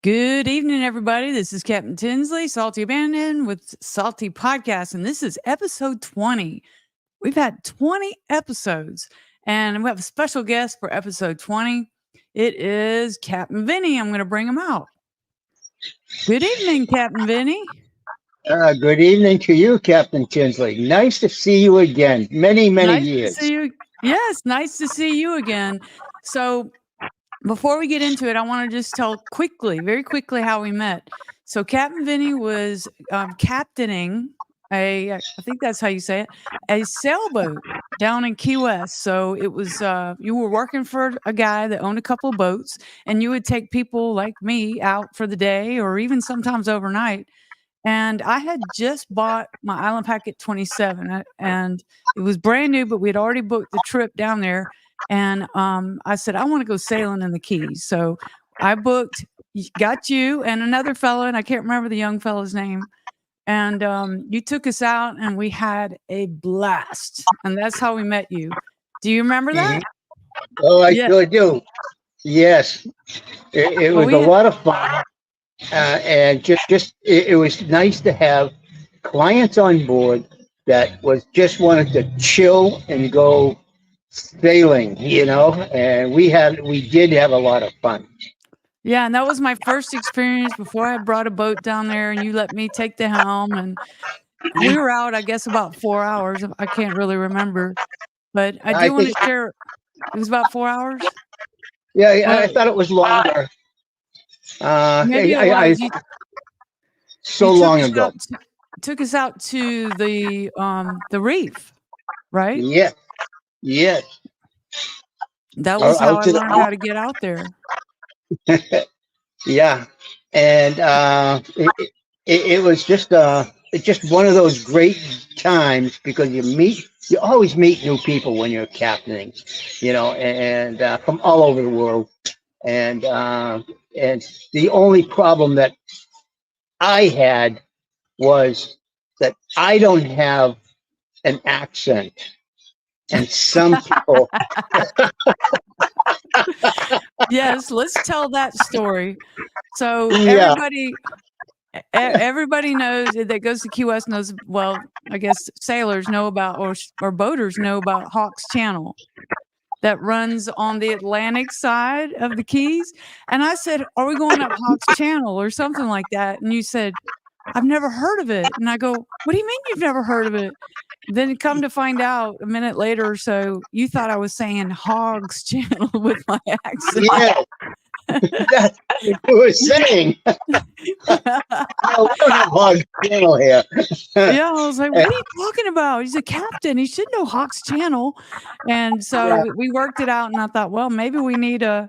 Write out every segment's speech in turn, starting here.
Good evening, everybody. This is Captain Tinsley, saltyabandon with Salty Podcast, and this is episode 20. We've had 20 episodes, and we have a special guest for episode 20. It is Captain Vinnie. I'm going to bring him out. Good evening, Captain Vinnie. Good evening to you, Captain Tinsley. Nice to see you again. Many years. To see you. Yes, nice to see you again. So before we get into it, I want to just tell very quickly how we met. So Captain Vinnie was captaining I think that's how you say it, a sailboat down in Key West. So it was, you were working for a guy that owned a couple of boats, and you would take people like me out for the day or even sometimes overnight. And I had just bought my Island Packet 27, and it was brand new, but we had already booked the trip down there. And I said, I want to go sailing in the Keys. So I got you and another fellow, and I can't remember the young fellow's name. And you took us out, and we had a blast. And that's how we met you. Do you remember that? Oh, I sure do. Yes. It was a lot of fun. And it was nice to have clients on board that just wanted to chill and go sailing, and we did have a lot of fun. Yeah, and that was my first experience before I brought a boat down there, and you let me take the helm, and we were out, I guess, about 4 hours. I can't really remember, but I do want to share. It was about 4 hours. Yeah, I thought it was longer. Maybe it was. Long ago. Took us out to the reef, right? Yeah. Yes. That was how I learned how to get out there. Yeah, and it was just one of those great times because you always meet new people when you're captaining, and from all over the world, and the only problem that I had was that I don't have an accent. And some people. Yes, let's tell that story. So everybody knows that goes to Key West knows. Well, I guess sailors know about, or boaters know about Hawks Channel that runs on the Atlantic side of the Keys. And I said, "Are we going up Hawks Channel or something like that?" And you said, "I've never heard of it." And I go, "What do you mean you've never heard of it?" Then come to find out a minute later or so, you thought I was saying Hogs Channel with my accent. Yeah, that's what you were saying. No, we don't have Hogs Channel here. Yeah, I was like, what are you talking about? He's a captain. He should know Hogs Channel. And so we worked it out, and I thought, well, maybe we need an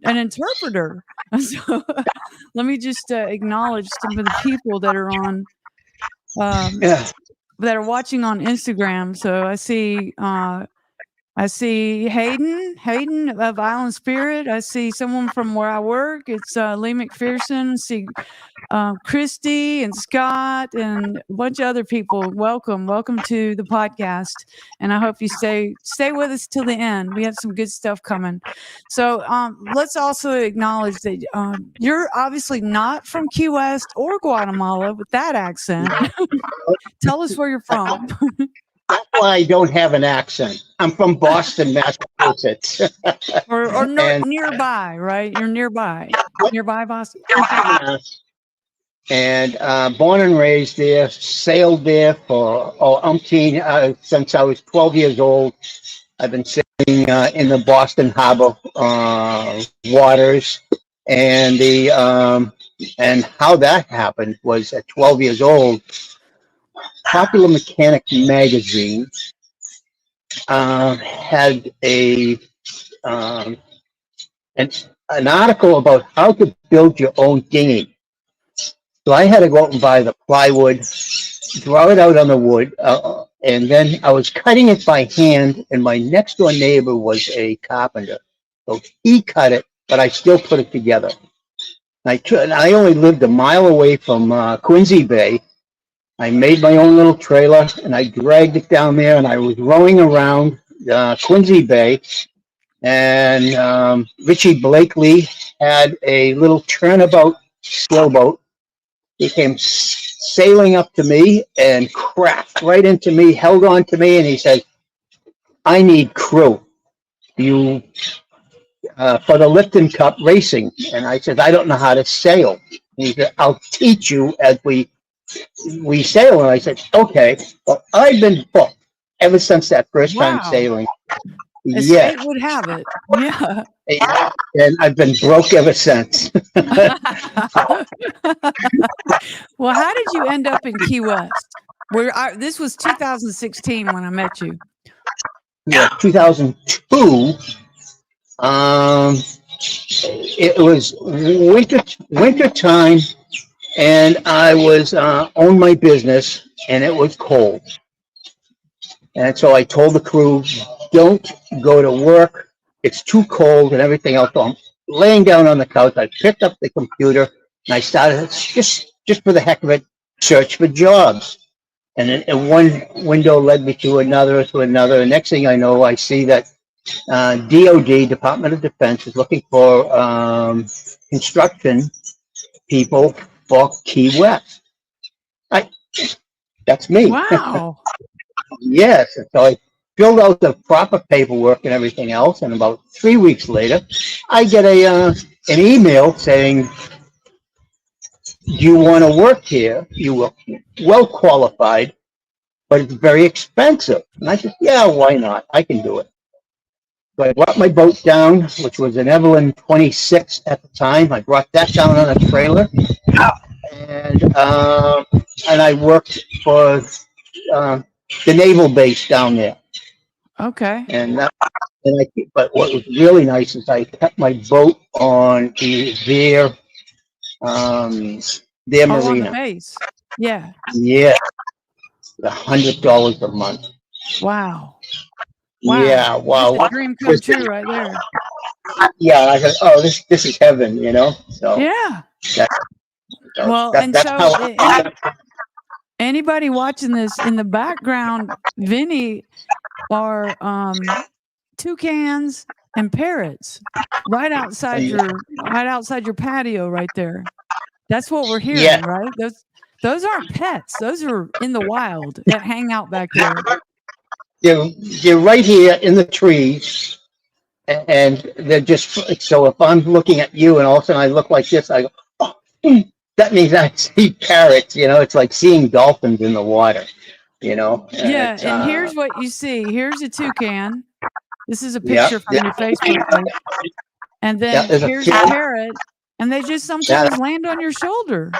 interpreter. So let me just acknowledge some of the people that are on that are watching on Instagram. So I see Hayden of Island Spirit. I see someone from where I work. It's Lee McPherson. I see Christy and Scott and a bunch of other people. Welcome to the podcast. And I hope you stay with us till the end. We have some good stuff coming. So let's also acknowledge that you're obviously not from Key West or Guatemala with that accent. Tell us where you're from. That's why I don't have an accent. I'm from Boston, Massachusetts. or nearby, right? You're nearby Boston. And born and raised there, sailed there for umpteen since I was 12 years old. I've been sailing in the Boston Harbor waters, and and how that happened was at 12 years old. Popular Mechanic magazine had an article about how to build your own dinghy. So I had to go out and buy the plywood, draw it out on the wood, and then I was cutting it by hand, and my next door neighbor was a carpenter. So he cut it, but I still put it together. I only lived a mile away from Quincy Bay. I made my own little trailer, and I dragged it down there, and I was rowing around Quincy Bay, and Richie Blakely had a little turnabout sailboat. He came sailing up to me and cracked right into me, held on to me, and he said, "I need crew. You for the Lifton Cup racing." And I said, "I don't know how to sail." And he said, "I'll teach you as we sail." And I said, "Okay." Well, I've been booked ever since that first time Wow. sailing. As Yeah. fate would have it. Yeah. And I've been broke ever since. Well, how did you end up in Key West? This was 2016 when I met you. Yeah, 2002. It was winter time, and I was owned my business, and it was cold. And so I told the crew, "Don't go to work. It's too cold and everything else." So I'm laying down on the couch. I picked up the computer and I started just for the heck of it, search for jobs. And then one window led me to another, to another. And next thing I know, I see that DOD, Department of Defense, is looking for construction people for Key West. That's me. Wow. Yes. And so I filled out the proper paperwork and everything else. And about 3 weeks later, I get an email saying, "Do you want to work here? You are well qualified, but it's very expensive." And I said, "Yeah, why not? I can do it." So I brought my boat down, which was an Evelyn 26 at the time. I brought that down on a trailer, and I worked for the naval base down there. Okay. But what was really nice is I kept my boat on their On the marina. base. Yeah. Yeah, $100 a month. Wow. Yeah, wow. That's a dream come true right there. Yeah, I said, "Oh, this is heaven," you know. So yeah. Well, Anybody watching this in the background, Vinnie are toucans and parrots right outside your patio right there. That's what we're hearing, right? Those aren't pets. Those are in the wild that hang out back there. You're right here in the trees, and they're just so. If I'm looking at you, and all of a sudden I look like this, I go, "Oh, that means I see parrots." You know, it's like seeing dolphins in the water. You know. And here's what you see. Here's a toucan. This is a picture from your Facebook page. And then here's a parrot, and they just sometimes land on your shoulder.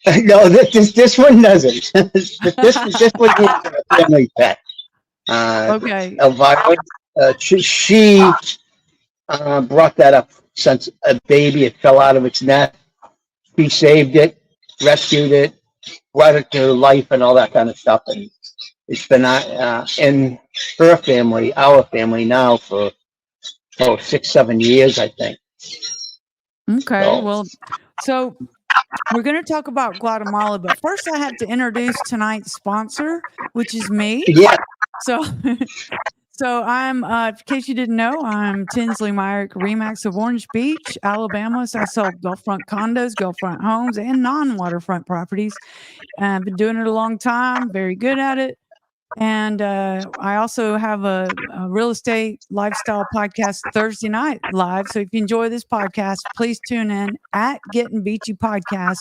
No, this one doesn't. this one is a family pet. Okay. Violet, she brought that up since a baby. It fell out of its nest. She saved it, rescued it, brought it to life, and all that kind of stuff. And it's been in her family, our family now for 6-7 years, I think. Okay, so we're going to talk about Guatemala, but first I have to introduce tonight's sponsor, which is me. Yeah. So I'm, in case you didn't know, I'm Tinsley Myrick Remax of Orange Beach, Alabama. So I sell Gulfront condos, Gulfront homes, and non-waterfront properties. I've been doing it a long time, very good at it. And I also have a real estate lifestyle podcast Thursday night live. So if you enjoy this podcast, please tune in at Getting Beachy Podcast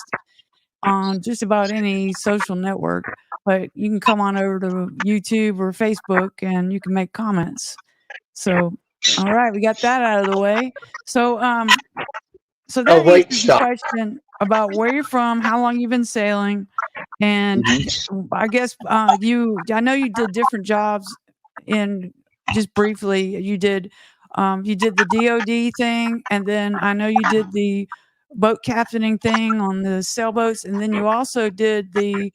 on just about any social network. But you can come on over to YouTube or Facebook and you can make comments. So, all right, we got that out of the way. So that answers the question about where you're from, how long you've been sailing. And I guess I know you did different jobs just briefly, you did the DOD thing, and then I know you did the boat captaining thing on the sailboats, and then you also did the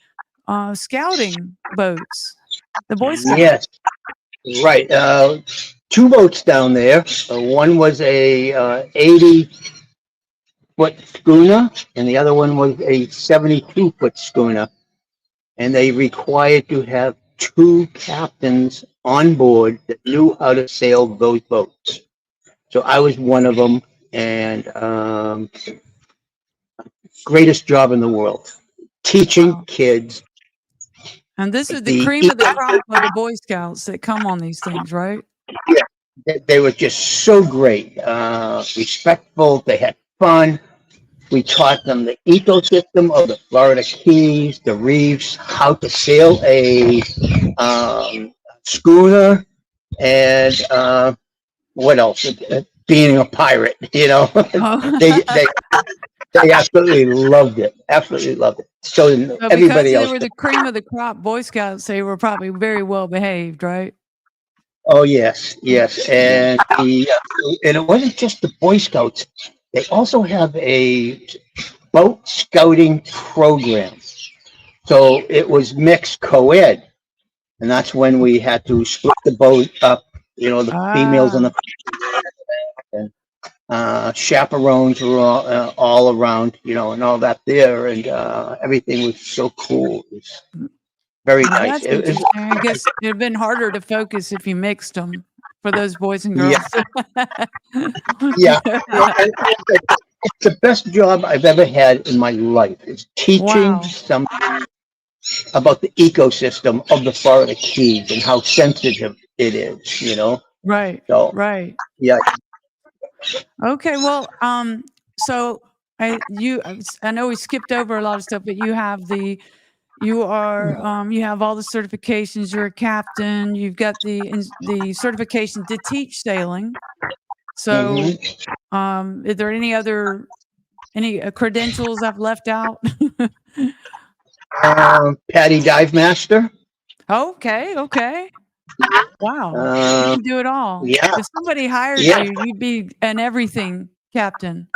scouting boats, the Boy Scouts. Yes, right. 2 boats down there. One was a 80-foot schooner, and the other one was a 72-foot schooner. And they required to have 2 captains on board that knew how to sail those boats. So I was one of them, and greatest job in the world, teaching Wow. kids And this is the the cream of the crop of the Boy Scouts that come on these things, right? they were just so great, respectful. They had fun. We taught them the ecosystem of the Florida Keys, the reefs, how to sail a schooner, and what else? Being a pirate, you know. Oh. they, they they absolutely loved it. Absolutely loved it. So So because everybody they else. were the cream of the crop Boy Scouts, they were probably very well behaved, right? Oh yes, yes, Yeah. and it wasn't just the Boy Scouts. They also have a boat scouting program. So it was mixed co-ed, and that's when we had to split the boat up. You know, the females on Ah, the and chaperones were all around. You know, and all that there, and everything was so cool. It was very well, nice. that's interesting. I guess it'd have been harder to focus if you mixed them for those boys and Yeah, girls. yeah. And it's the best job I've ever had in my life. Is teaching Wow. some about the ecosystem of the Florida Keys and how sensitive it is. You know, Right. so Right. yeah. Okay. Well, so I know we skipped over a lot of stuff, but you have all the certifications. You're a captain. You've got the certification to teach sailing. So, Hmm. is there any credentials I've left out? Patty Dive Master. Okay, okay. Wow, you Uh, can do it all. yeah, If somebody hired yeah, you, you'd be an everything captain.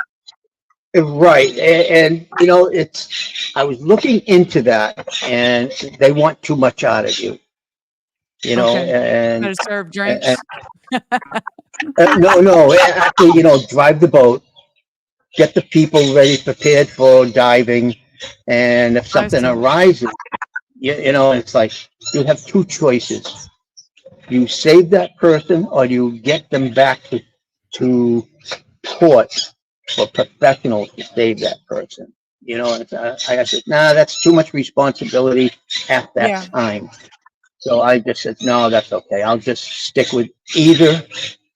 right. And you know, it's. I was looking into that, and they want too much out of you. You know, Okay, gotta serve and drinks. no, no. Actually, you know, drive the boat, get the people ready, prepared for diving, and if I something see. arises, you know, it's like you have two choices. You save that person, or you get them back to port for professionals to save that person. You know, and I said, nah, that's too much responsibility at that Yeah. time. So I just said, no, that's okay. I'll just stick with either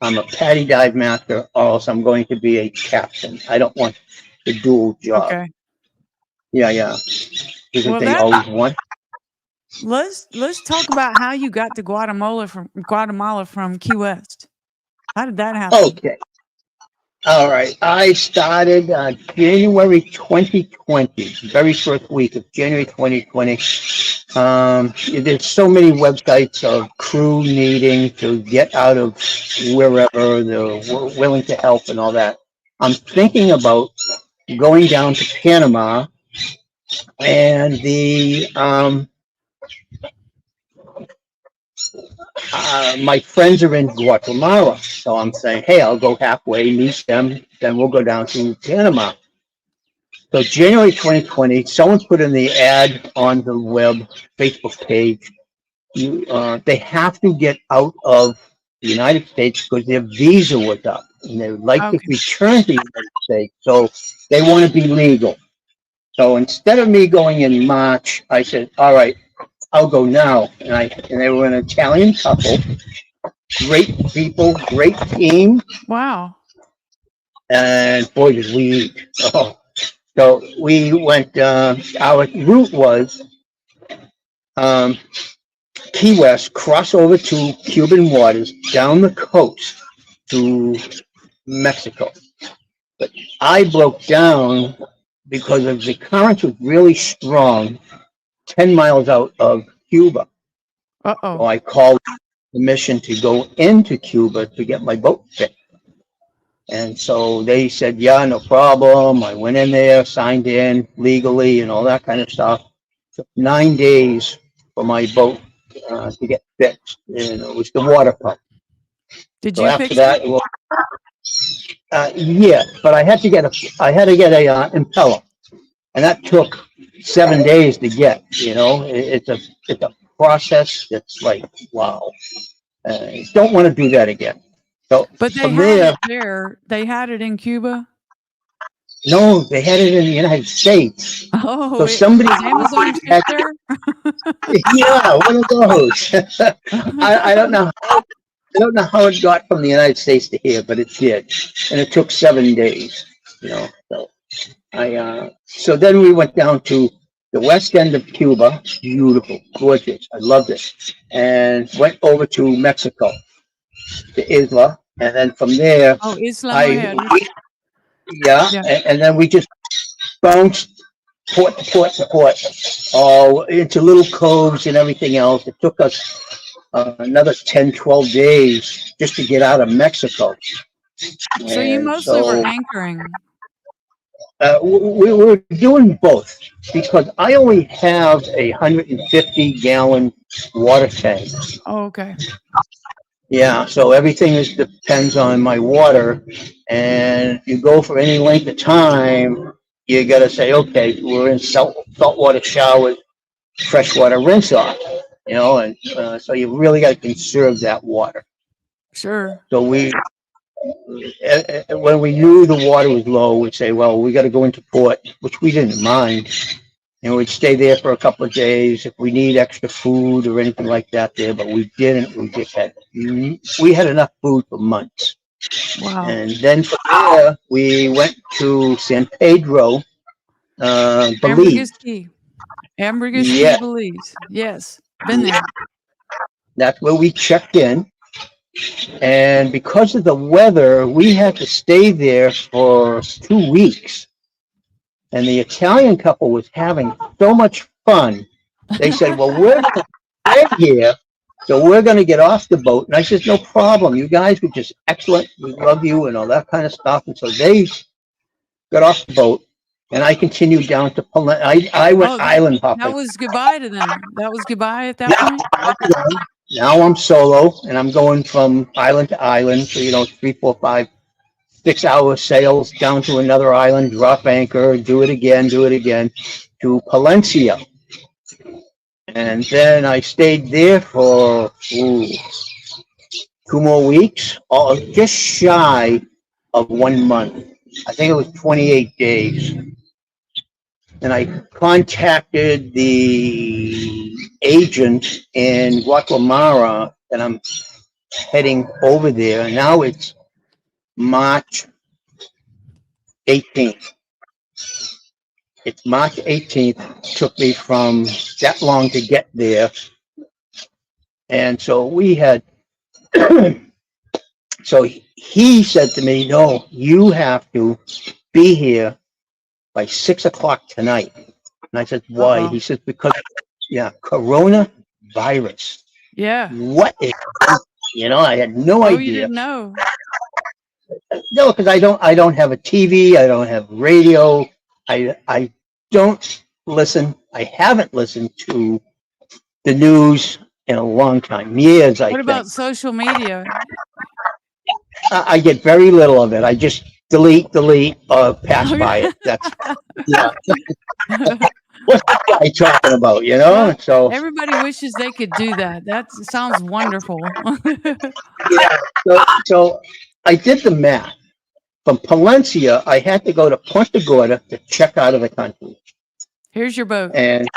I'm a paddy dive master or else I'm going to be a captain. I don't want the dual job. Okay. Yeah, yeah. Isn't Well, they that always want? let's talk about how you got to Guatemala from Key West. How did that happen? Okay. All right. I started January 2020, very first week of January 2020. There's so many websites of crew needing to get out of wherever they're willing to help and all that. I'm thinking about going down to Panama, and my friends are in Guatemala, so I'm saying, hey, I'll go halfway, meet them, then we'll go down to Panama. So January 2020, someone put in the ad on the web Facebook page. They have to get out of the United States because their visa was up, and they would like to Okay. return to the United States. So they want to be legal. So instead of me going in March, I said, all right, I'll go now. And they were an Italian couple, great people, great team, Wow. and boy, did we eat. Oh. So we went, our route was um, Key West, cross over to Cuban waters, down the coast to Mexico. But I broke down because of the current was really strong 10 miles out of Cuba. So Uh-oh. I called permission to go into Cuba to get my boat fixed. And so they said, yeah, no problem. I went in there, signed in legally and all that kind of stuff. Took 9 days for my boat to get fixed. And it was the water pump. Did So you after fix it? that, well, yeah, but I had to get a impeller, and that took 7 days to get. You know, it's a process that's like wow. Don't want to do that again. So But they from had there, it there. They had it in Cuba? No, they had it in the United States. Oh, So somebody does Amazon ship had, there? yeah, one of those. I don't know. I don't know how it got from the United States to here, but it did, and it took 7 days. You know, so so then we went down to the west end of Cuba. Beautiful, gorgeous. I loved it, and went over to Mexico, to Isla, and then from there, Oh, Isla I Mujeres. yeah, Yeah. and then we just bounced port to port to port, all into little coves and everything else. It took us another 10, 12 days just to get out of Mexico. So you And mostly were so anchoring. we were doing both because I only have a 150-gallon water tank. Oh, okay. Yeah, so everything depends on my water. And if you go for any length of time, you got to say, okay, we're in saltwater showers, freshwater rinse off, you know, and so you really got to conserve that water. Sure. So when we knew the water was low, we'd say, well, we got to go into port, which we didn't mind. And we'd stay there for a couple of days if we need extra food or anything like that there, but we didn't. We had enough food for months. Wow. And then from there, we went to San Pedro, Belize. Ambergris Key. Ambergris Key, Yeah, Belize. Yes. Been there. that's where we checked in. And because of the weather, we had to stay there for 2 weeks. And the Italian couple was having so much fun. They said, well, we're going to stay here, so we're going to get off the boat. And I said, no problem. You guys were just excellent. We love you and all that kind of stuff. And so they got off the boat, and I continued down to Panama. I went Oh, island that hopping. was goodbye to them. That was goodbye at that point? Now I'm solo, and I'm going from island to island. So, 3, 4, 5, 6 hour sails down to another island, drop anchor, do it again, to Palencia. And then I stayed there for 2 more weeks, just shy of 1 month. I think it was 28 days. And I contacted the agent in Guatemala, and I'm heading over there. And now it's March 18th. It's March 18th. Took me from that long to get there. And so we had, so he said to me, no, you have to be here by 6 o'clock tonight. And I said, why? Uh-oh. He says, because, coronavirus. Yeah. What is, I had no Oh, idea. you didn't know. No, because I don't have a TV. I don't have radio. I don't listen. I haven't listened to the news in a long time, years. What about social media? I get very little of it. I just delete, or pass by it. That's yeah. What's that guy talking about? Yeah, So everybody wishes they could do that. That sounds wonderful. yeah. So I did the math. From Palencia, I had to go to Punta Gorda to check out of the country. Here's your boat. And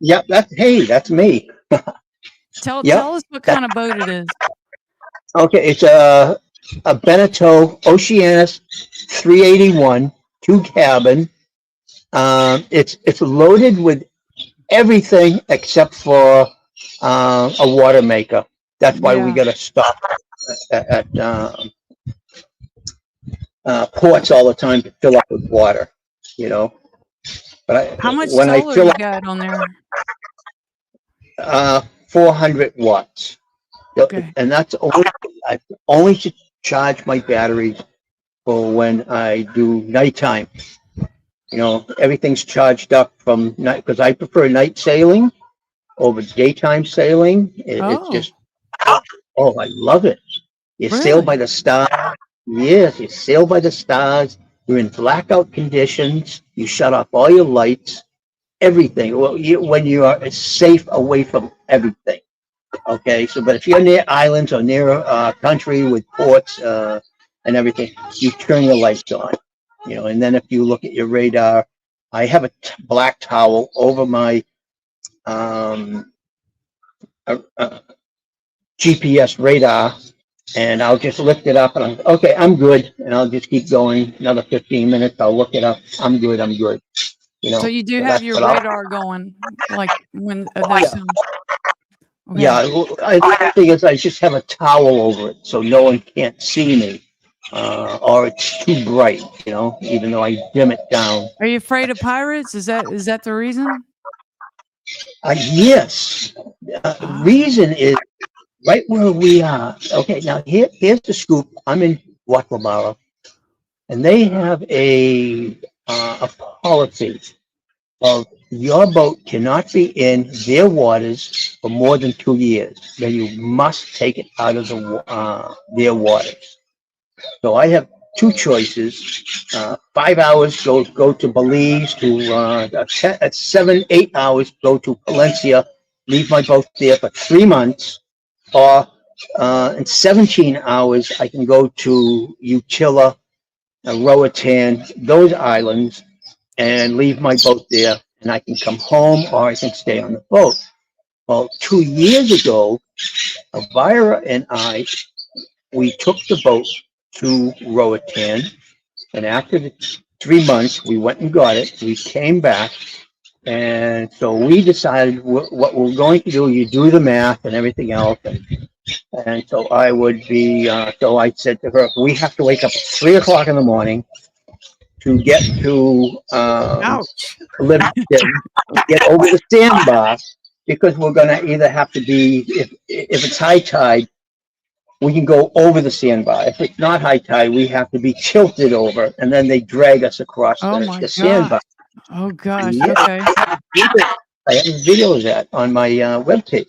that's me. Tell Yep. us what kind of boat it is. Okay, it's a Beneteau Oceanus 381, 2-cabin. It's loaded with everything except for a water maker. That's why we got to stop at ports all the time to fill up with water. But How much when I solar fill you up, got on there? 400 watts. Okay. And I only should charge my batteries for when I do nighttime. Everything's charged up from night because I prefer night sailing over daytime sailing. It's just, I love it. You sail by the stars. Yes, you sail by the stars. You're in blackout conditions. You shut off all your lights, everything. Well, when you are safe away from everything. Okay, but if you're near islands or near a country with ports and everything, you turn your lights on. And then if you look at your radar, I have a black towel over my um, GPS radar, and I'll just lift it up and okay, I'm good. And I'll just keep going another 15 minutes. I'll look it up. I'm good. I'm good. So you do So have that's your what I'll, radar going, like when oh, there's yeah. some. Okay. Yeah, the thing is, I just have a towel over it so no one can't see me, or it's too bright, even though I dim it down. Are you afraid of pirates? Is that the reason? Yes. Reason is right where we are. Okay, now here's the scoop. I'm in Guatemala, and they have a policy of your boat cannot be in their waters for more than 2 years. Then you must take it out of their waters. So I have two choices. 5 hours go to Belize, to 7, 8 hours go to Valencia, leave my boat there for 3 months, or in 17 hours I can go to Utila, Roatan, those islands, and leave my boat there, and I can come home or I can stay on the boat. Well, 2 years ago, Elvira and we took the boat to Roatan, and after the 3 months, we went and got it. We came back, and so we decided what we're going to do. You do the math and everything else, and so I would be. So I said to her, we have to wake up at 3 o'clock in the morning to get to Ouch. Livingston, get over the sandbar, because we're going to either have to be, if it's high tide, we can go over the sandbar. If it's not high tide, we have to be tilted over, and then they drag us across Oh my the sandbar. Oh gosh. Yeah. Okay. I have a video of that on my webpage.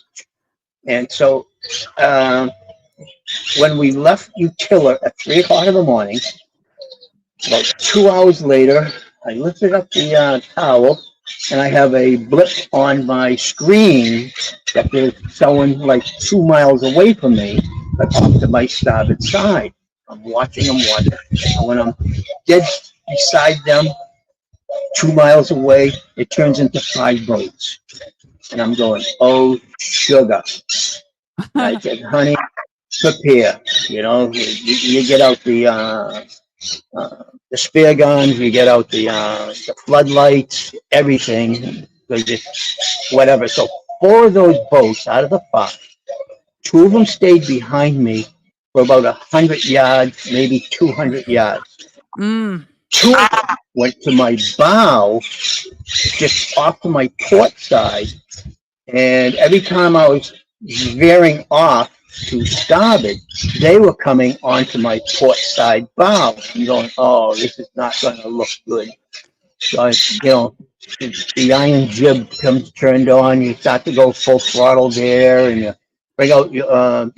And so when we left Utila at 3 o'clock in the morning, about 2 hours later, I lifted up the towel, and I have a blip on my screen that there's someone like 2 miles away from me, but off to my starboard side. I'm watching them watch. And when I'm dead beside them, 2 miles away, it turns into 5 boats. And I'm going, oh, sugar. I said, honey, prepare. You get out the spear guns, you get out the floodlights, everything, whatever. So 4 of those boats out of the 5, 2 of them stayed behind me for about 100 yards, maybe 200 yards. 2 of them went to my bow, just off to my port side, and every time I was veering off to starboard, they were coming onto my port side bow. I'm going, oh, this is not going to look good. So, the iron jib comes turned on, you start to go full throttle there, and you bring out your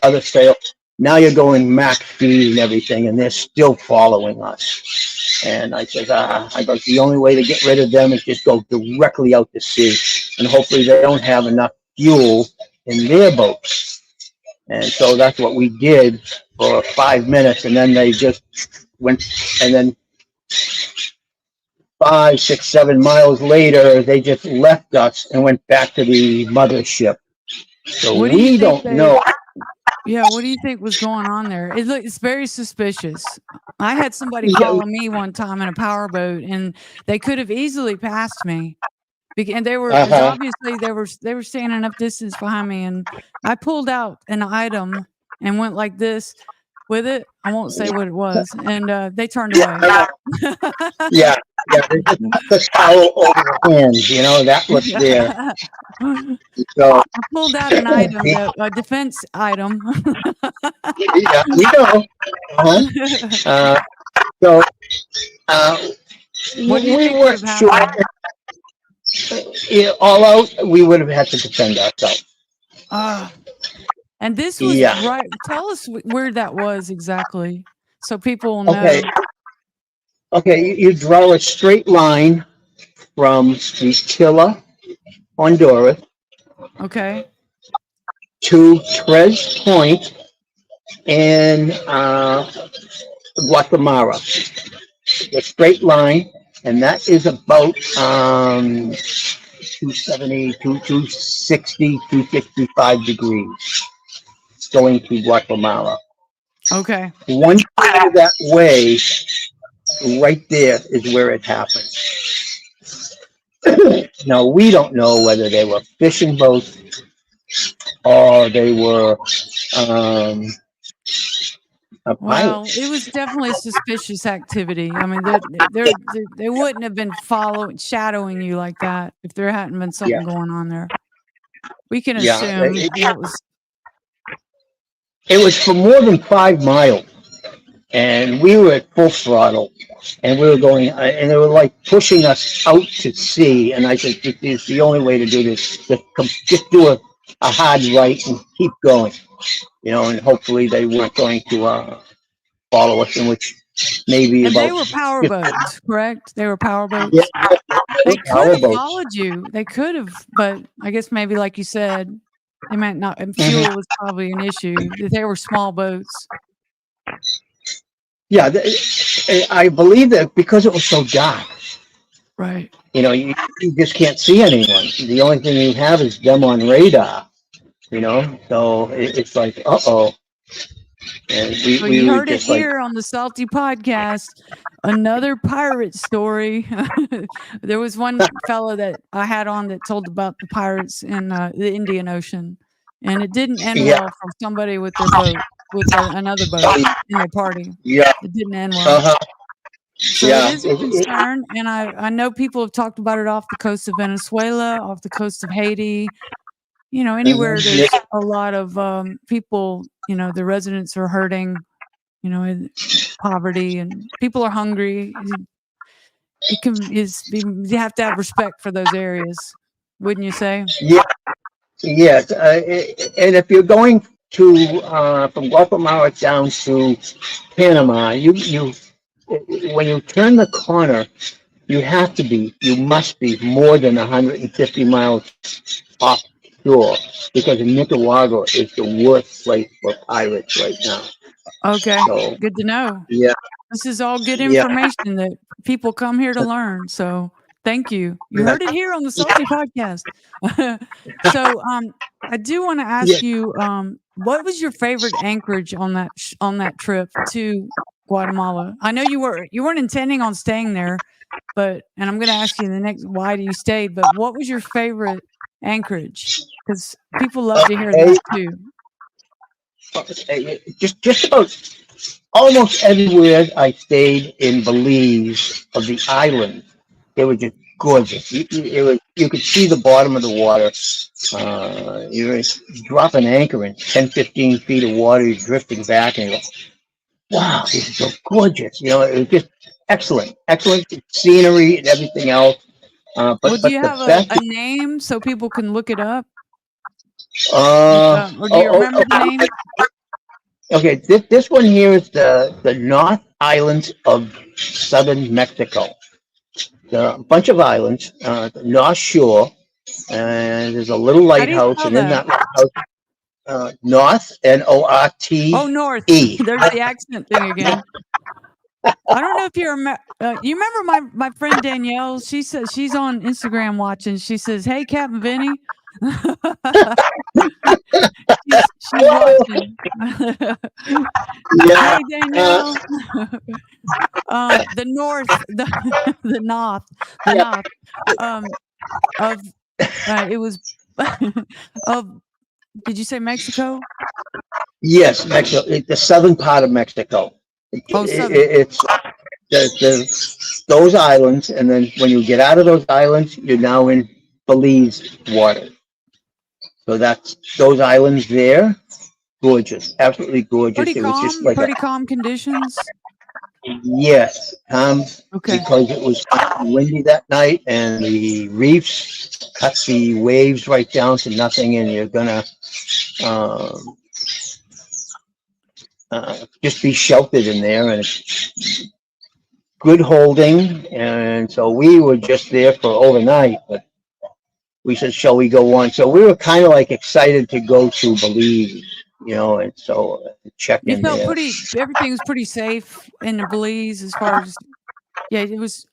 other sail. Now you're going max speed and everything, and they're still following us. And I said, the only way to get rid of them is just go directly out to sea, and hopefully they don't have enough fuel in their boats. And so that's what we did for 5 minutes, and then they just went, and then 5, 6, 7 miles later, they just left us and went back to the mothership. So we don't know. Yeah, what do you think was going on there? It's very suspicious. I had somebody follow me one time in a powerboat, and they could have easily passed me. And they were obviously they were standing enough distance behind me, and I pulled out an item and went like this with it. I won't say what it was, and they turned away. Yeah, they just put the towel over the hands, that was there. So I pulled out an item, a defense item. Yeah, we know. So what do you think we were sure. All out, we would have had to defend ourselves. And this was right. Tell us where that was exactly, so people will know. Okay. You draw a straight line from Utila, Honduras. Okay. To Tres Point in Guatemala. the straight line, and that is about 270, 260, 265 degrees going to Guatemala. Okay. One side of that way, right there, is where it happened. Now, we don't know whether they were fishing boats or they were um, Well, it pilots. was definitely suspicious activity. I mean, they wouldn't have been shadowing you like that if there hadn't been Yeah, something going on there. We can yeah. assume that was It was for more than 5 miles, and we were at full throttle, and we were going, and they were like pushing us out to sea. And I said, "It's the only way to do this. Just do a hard right and keep going, and hopefully they weren't going to follow us." In which maybe and about they were power 50, boats, correct? They were power yeah, boats. They could power have boats. followed you. They could have, but I guess maybe like you said, they might not, and Mhm. fuel was probably an issue. They were small boats. Yeah, I believe that because it was so dark, Right. you just can't see anyone. The only thing you have is them on radar. So it's like, uh-oh. And we, Well, we you were heard it just like, here on the Salty Podcast. Another pirate story. There was one fellow that I had on that told about the pirates in the Indian Ocean, and it didn't end yeah, well for somebody with their boat, with another boat in their party. yeah, It didn't end well. uh-huh, So it yeah. is a concern, and I know people have talked about it off the coast of Venezuela, off the coast of Haiti. Anywhere Yeah, there's a lot of people. The residents are hurting. In poverty, and people are hungry. You have to have respect for those areas, wouldn't you say? yeah, yes. And if you're going to from Guatemala down to Panama, you when you turn the corner, you must be more than 150 miles offshore, because Nicaragua is the worst place for pirates right now. Okay, So good to know. yeah, This is all good yeah, information that people come here to learn. So thank you. You yeah, heard it here on the Salty Podcast. So I do want to yeah. ask you, what was your favorite anchorage on that trip to Guatemala? I know you weren't intending on staying there, and I'm going to ask you in the next why you stayed. But what was your favorite anchorage? Because people love to hear Okay, that too. just about almost everywhere I stayed in Belize of the island, they were just gorgeous. You could see the bottom of the water. You drop an anchor in 10, 15 feet of water, you're drifting back, and you go, wow, this is so gorgeous. It was just excellent scenery and everything else. Well, But do you the have a, best, a name so people can look it up? uh, Or do you remember the okay, name? okay, this one here is the North Islands of southern Mexico. There are a bunch of islands, the North Shore, and there's a little How do you lighthouse, spell and in that? that lighthouse, North, Oh, North. North. There's the accent thing again. I don't know if you remember. You remember my friend Danielle? She says she's on Instagram watching. She says, "Hey, Captain Vinnie." she's watching. Yeah, Hey, Danielle. The North, the North, the North. Um, of it was of. Did you say Mexico? yes, Mexico, the southern part of Mexico. Oh, southern. It's those islands, and then when you get out of those islands, you're now in Belize water. So that's those islands there. Gorgeous, absolutely gorgeous. Pretty It was just calm. like Pretty calm conditions. yes, Okay. because it was windy that night, and the reefs cut the waves right down to nothing, and you're gonna um, just be sheltered in there, and it's good holding. And so we were just there for overnight, but we said, shall we go on? So we were kind of like excited to go to Belize, and so check You in felt there. everything was pretty safe in the Belize as far as Yeah, it was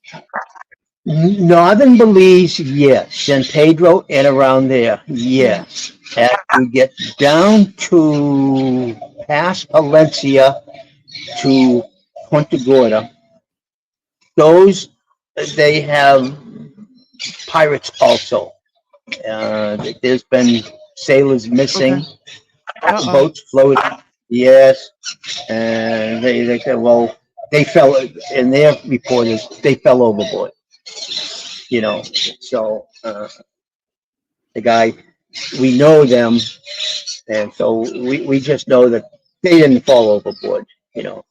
Northern Belize, yes. San Pedro and around there, yeah. yes. As you get down to past Valencia to Punta Gorda, those they have pirates also. There's been sailors Okay. missing, Uh-oh. boats floating. Yes, and they said, well, they fell in their report is they fell overboard. You know, so the guy, we know them, and so we just know that they didn't fall overboard. You know,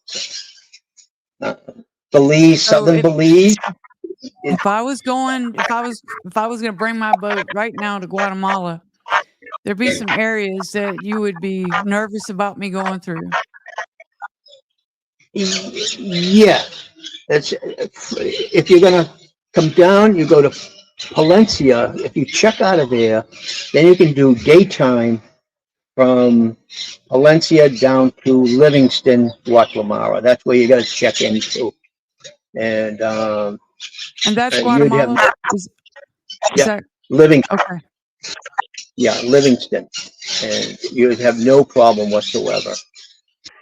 uh, Belize, So Southern Belize. if I was going, if I was going to bring my boat right now to Guatemala, there'd be some areas that you would be nervous about me going through. Yeah, that's if you're gonna come down, you go to Palencia. If you check out of there, then you can do daytime from Palencia down to Livingston, Guatemala. That's where you got to check into, and And that's you'd have Guatemala? Is yeah that Livingston, okay? yeah Livingston, and you'd have no problem whatsoever.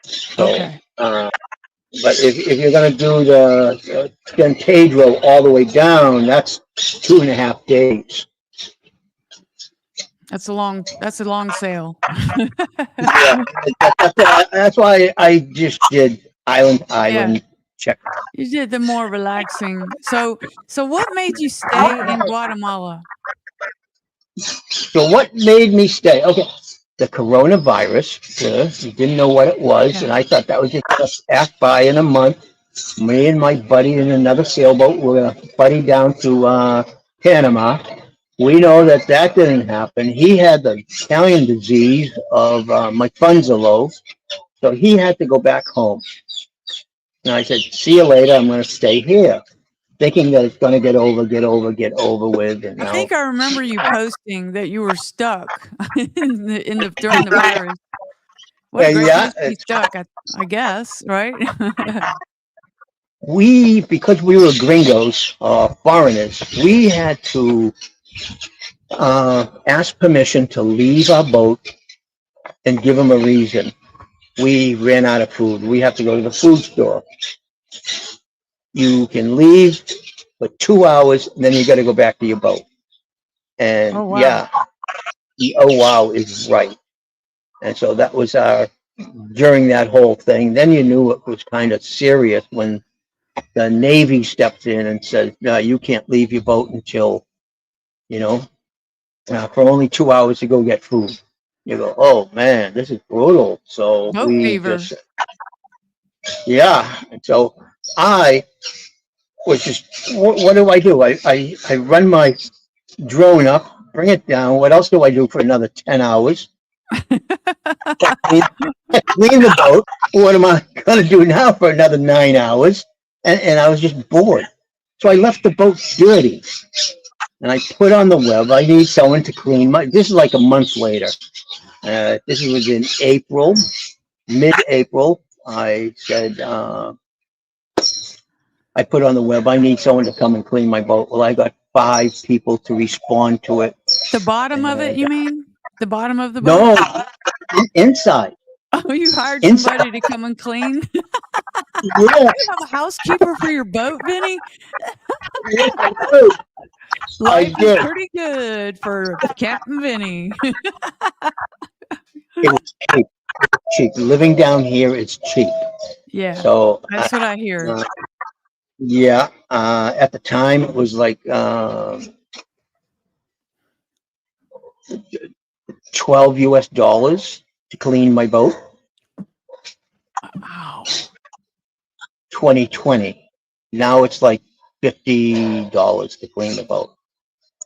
So, Okay. but if you're going to do the San Pedro all the way down, that's 2.5 days. That's a long sail. Yeah, that's why I just did Yeah. island check. You did the more relaxing. So what made you stay in Guatemala? So what made me stay? Okay, the coronavirus. You didn't know what it was, Yeah. and I thought that was just gonna act by in a month. Me and my buddy in another sailboat were gonna buddy down to Panama. We know that that didn't happen. He had the Italian disease of Mafunzalo, so he had to go back home. And I said, "See you later. I'm going to stay here," thinking that it's going to get over with. And I now, think I remember you posting that you were stuck in the during the virus. What a great yeah, place to be stuck, I guess, right? we because we were gringos, foreigners, we had to ask permission to leave our boat and give them a reason. We ran out of food. We have to go to the food store. You can leave for 2 hours, and then you got to go back to your boat. Oh, And wow. yeah, the oh wow is right. And so that was our during that whole thing. Then you knew it was kind of serious when the Navy steps in and says, "No, you can't leave your boat until you know for only 2 hours to go get food." You go, "Oh man, this is brutal." So Boat we fever. just yeah. And so I was just what do I do? I run my drone up, bring it down. What else do I do for another 10 hours? Clean, clean the boat. What am I going to do now for another 9 hours? And I was just bored. So I left the boat dirty. And I put on the web, I need someone to clean my. This is like a month later. This was in April, mid-April. I said, I put on the web, I need someone to come and clean my boat. Well, I got 5 people to respond to it. The bottom of it, And, you mean? The bottom of the boat? no, inside. Oh, you hired Inside. somebody to come and clean? Yeah, You have a housekeeper for your boat, Vinny? yes, I did. I Life is did. pretty good for Captain Vinnie. It was cheap. Cheap. Living down here is cheap. Yeah, So, that's what I hear. yeah, at the time it was like 12 US dollars to clean my boat. Wow. 2020. Now it's like $50 to clean the boat.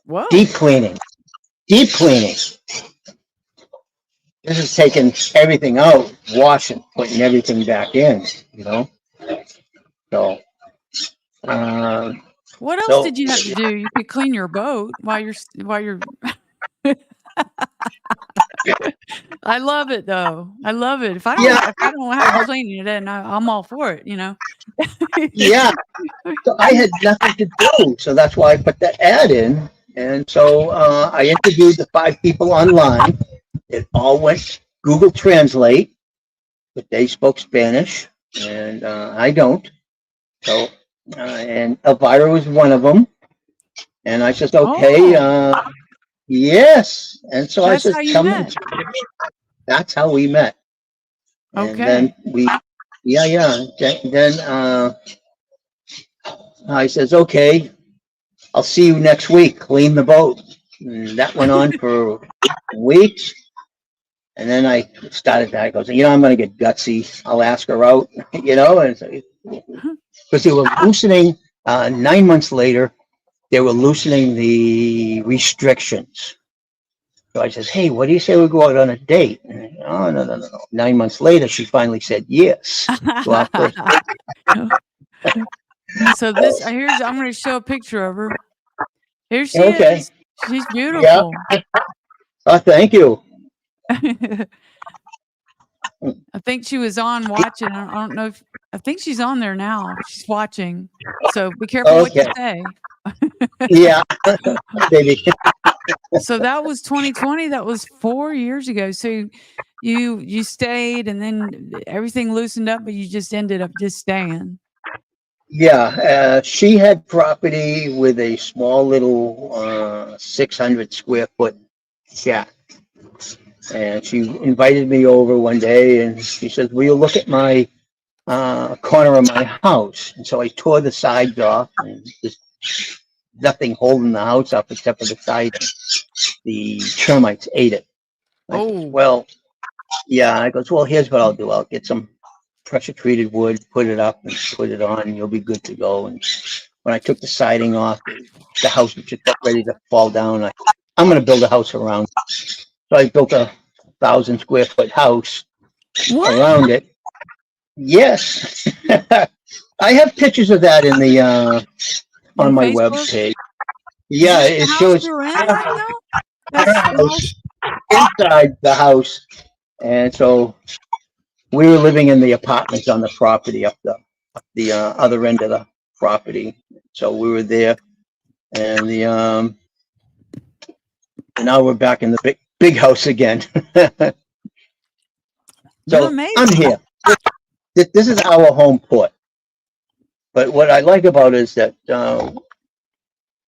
Whoa. Deep cleaning. Deep cleaning. This is taking everything out, washing, putting everything back in, you know? So, What else so did you have to do? You could clean your boat while you're I love it though. I love it. If I don't, Yeah, if I don't have to clean it, then I'm all for it. You know. yeah. So I had nothing to do, so that's why I put the ad in. And so I interviewed the 5 people online. It all went Google Translate, but they spoke Spanish, and I don't. So, and Elvira was one of them. And I says, okay, Oh, yes. And so I that's says, how you come and met. that's how we met. And Okay. then yeah. Then I says, okay, I'll see you next week. Clean the boat. And that went on for weeks. And then I started that. I goes, I'm going to get gutsy. I'll ask her out, and because they were loosening, 9 months later, they were loosening the restrictions. So I says, hey, what do you say we go out on a date? And, oh, no. 9 months later, she finally said yes to our first date. So this here's I'm going to show a picture of her. Here she Okay. is. She's Yeah. beautiful. Oh, thank you. I think she was on watching. I don't know if I think she's on there now. She's watching. So be careful what you Okay. say. Yeah, baby. So that was 2020. That was 4 years ago. So you stayed and then everything loosened up, but you just ended up just staying. Yeah, she had property with a small little 600 square foot shack. And she invited me over one day and she says, will you look at my corner of my house? And so I tore the sides off and there's nothing holding the house up except for the side. The termites ate it. I said, Oh, well, yeah. I goes, well, here's what I'll do. I'll get some pressure treated wood, put it up and put it on, and you'll be good to go. And when I took the siding off, the house was just ready to fall down. I'm going to build a house around it. So I built a 1,000 square foot house what? around it. Yes. I have pictures of that in the on On my Facebook? webpage. Is Yeah, this the it house shows you're in right now? our That's the house house. inside the house. And so we were living in the apartments on the property up the other end of the property. So we were there, and and now we're back in the big house again. You're So I'm amazing. here. This is our home port. But what I like about it is that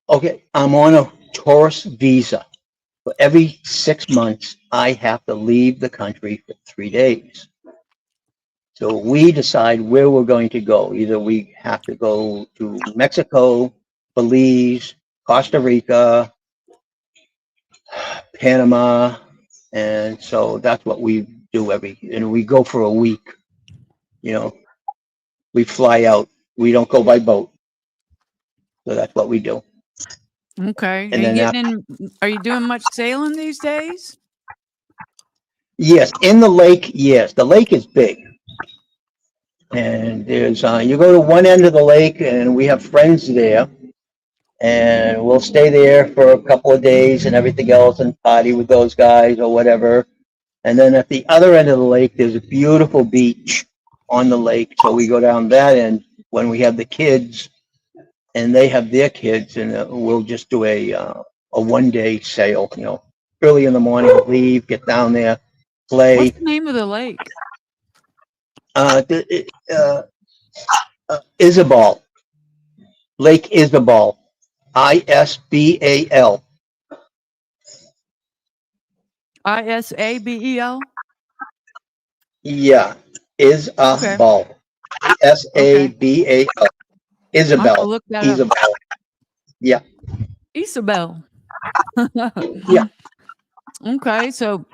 okay, I'm on a tourist visa. For every 6 months, I have to leave the country for 3 days. So we decide where we're going to go. Either we have to go to Mexico, Belize, Costa Rica, Panama, and so that's what we do and we go for a week. We fly out. We don't go by boat. So that's what we do. Okay. Are And you then getting in? Are you doing much sailing these days? yes, in the lake, yes, the lake is big. And there's you go to one end of the lake and we have friends there and we'll stay there for a couple of days and everything else and party with those guys or whatever. And then at the other end of the lake, there's a beautiful beach on the lake. So we go down that end when we have the kids and they have their kids and we'll just do a 1 day sail, early in the morning, leave, get down there, What's play. the name of the lake? Isabel, Lake Isabel, Isbal. Isabel. Yeah, Okay. Isabel, Okay. Sabal, I'll have to Isabel, look that up. Isabel. Yeah, Isabel. yeah. Okay. So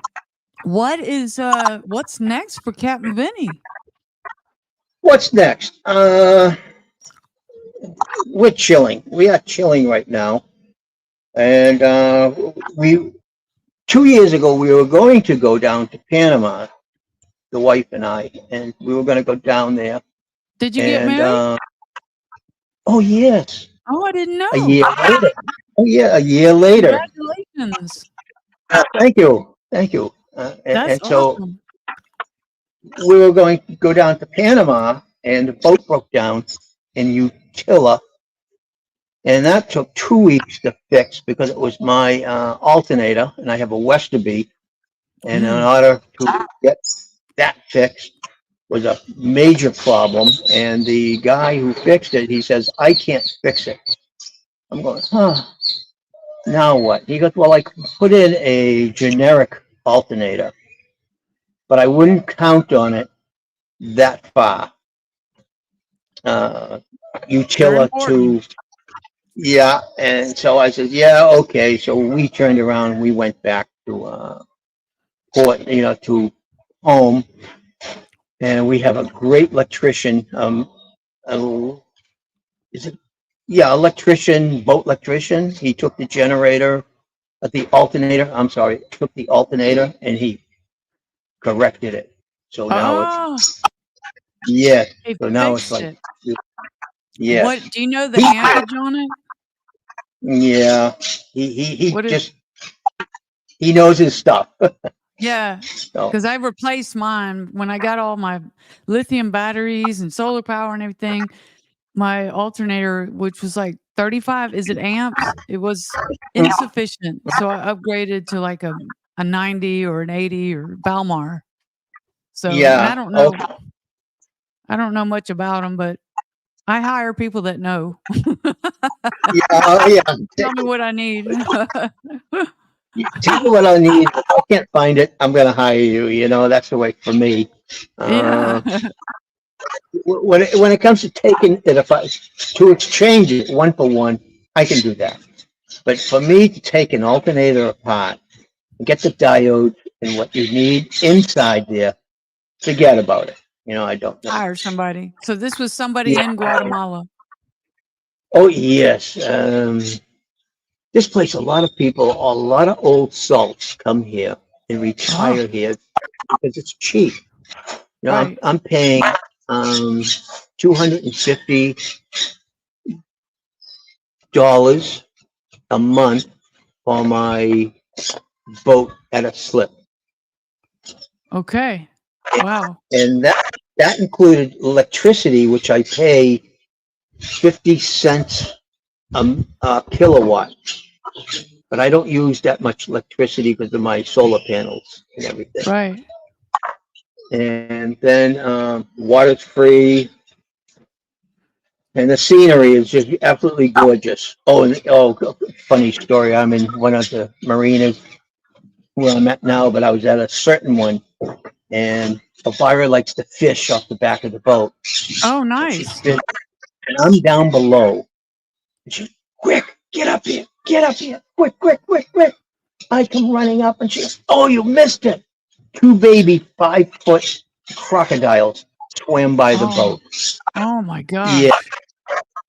what's next for Captain Vinnie? What's next? We're chilling. We are chilling right now, and we 2 years ago we were going to go down to Panama, the wife and I, and we were going to go down there. Did you get And married? oh yes, Oh, I didn't a know. year later. Oh yeah, a year later. Congratulations. Thank you, thank you. That's And so awesome. we were going to go down to Panama, and the boat broke down in Utila, and that took 2 weeks to fix because it was my alternator, and I have a Westerby, and in order to get that fixed was a major problem. And the guy who fixed it, he says, I can't fix it. I'm going, huh, now what? He goes, well, I can put in a generic alternator, but I wouldn't count on it that far. Very Utila important. to, yeah. And so I said, yeah, okay. So we turned around and we went back to Port, to home. And we have a great electrician. Uh, is it? Yeah, electrician, boat electrician. He took the generator, the alternator. I'm sorry, took the alternator and he corrected it. So now it's, Oh, yeah. he So now it's fixed like, it. yes. What do you know the ampage on it? Yeah. He What is? just, he knows his stuff. Yeah, So, because I replaced mine when I got all my lithium batteries and solar power and everything. My alternator, which was like 35, is it amps? It was insufficient, so I upgraded to like a 90 or an 80 or Balmar. So, and yeah. Okay. I don't know much about them, but I hire people that know. Yeah. Oh, yeah. Tell me what I need. Tell me what I need. If I can't find it, I'm going to hire you. That's the way for me. Yeah. Uh, when it comes to taking it, if I to exchange it one for one, I can do that. But for me to take an alternator apart and get the diode and what you need inside there, forget about it. I don't know. Hire somebody. So this was somebody Yeah. in Guatemala. Oh yes. This place, a lot of people, a lot of old salts come here and Oh, retire here because it's cheap. I'm, right. I'm paying $250 a month for my boat at a slip, Okay. Wow. and that included electricity, which I pay 50 cents a kilowatt. But I don't use that much electricity because of my solar panels and everything. Right. And then water's free, and the scenery is just absolutely gorgeous. Oh, and funny story. I'm in one of the marinas where I'm at now, but I was at a certain one, and Elvira likes to fish off the back of the boat. Oh, And she's nice. fishing, and I'm down below. And she's, quick, get up here, quick, quick, quick, quick. I come running up, and she goes, oh, you missed it. Two baby 5-foot crocodiles swam by the Oh, boat. oh my Yeah, gosh.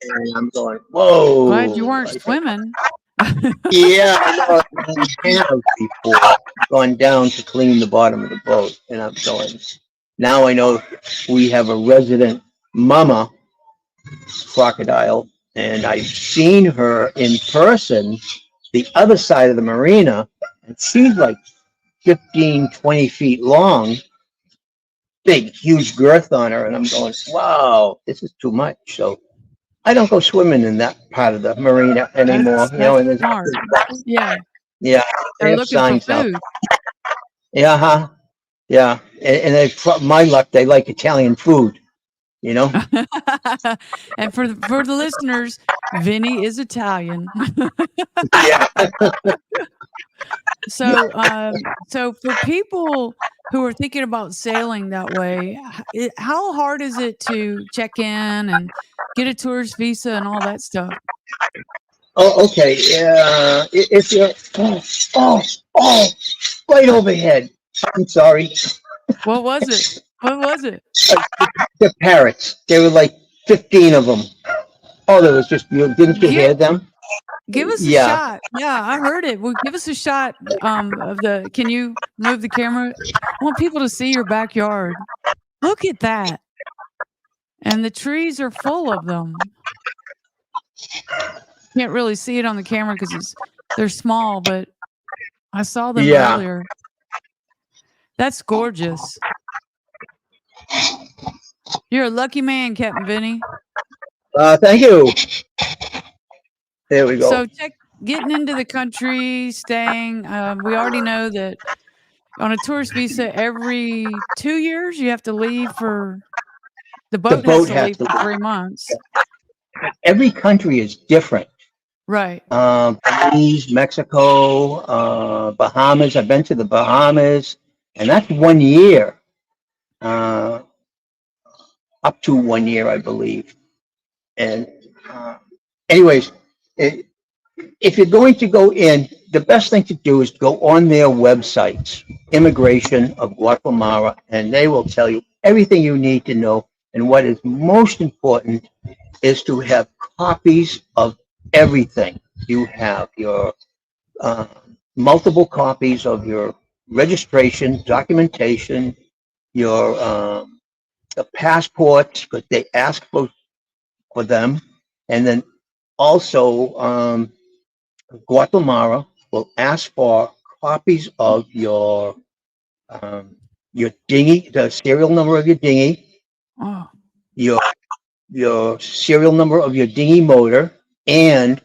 and I'm going, Glad you whoa. weren't I said, swimming. yeah, I know. I have before gone down to clean the bottom of the boat, and I'm going. Now I know we have a resident mama crocodile, and I've seen her in person, the other side of the marina, and she's like 15, 20 feet long, big, huge girth on her, and I'm going, wow, this is too much. So I don't go swimming in that part of the marina anymore. That's And there's, smart. Yeah. yeah, they They're have looking for signs now. food. Yeah, huh? Yeah, and my luck, they like Italian food. You know? And for the listeners, Vinny is Italian. Yeah. So for people who are thinking about sailing that way, how hard is it to check in and get a tourist visa and all that stuff? Oh, okay. Yeah. If you're, oh, oh, right overhead. I'm sorry. What was it? What was it? The parrots. There were like 15 of them. Oh, there was just, didn't you Give hear them? give us a Yeah. shot. Yeah, I heard it. Well, give us a shot of the. Can you move the camera? I want people to see your backyard. Look at that. And the trees are full of them. Can't really see it on the camera because they're small, but I saw them Yeah. earlier. That's gorgeous. You're a lucky man, Captain Vinnie. Thank you. There we go. So getting into the country, staying. We already know that on a tourist visa, every 2 years you have to leave for the boat has to leave for 3 months. Every country is different. Right. Belize, Mexico, Bahamas. I've been to the Bahamas, and that's 1 year. Up to 1 year, I believe. And anyways, if you're going to go in, the best thing to do is go on their websites, Immigration of Guatemala, and they will tell you everything you need to know. And what is most important is to have copies of everything. You have your multiple copies of your registration, documentation, your the passports, because they ask for them, and then also Guatemala will ask for copies of your dinghy, the serial number of your dinghy, Oh. your serial number of your dinghy motor, and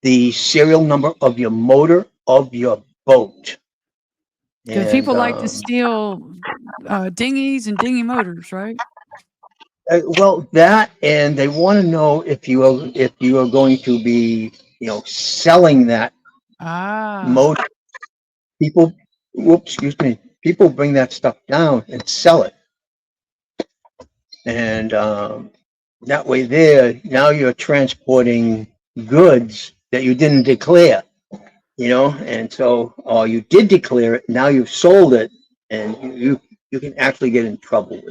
the serial number of your motor of your boat. Because people like to steal dinghies and dinghy motors, right? Well, that, and they want to know if you are going to be, selling that motor. People, excuse me, people bring that stuff down and sell it, and that way now you're transporting goods that you didn't declare, and so, or you did declare it, now you've sold it, and you can actually get in trouble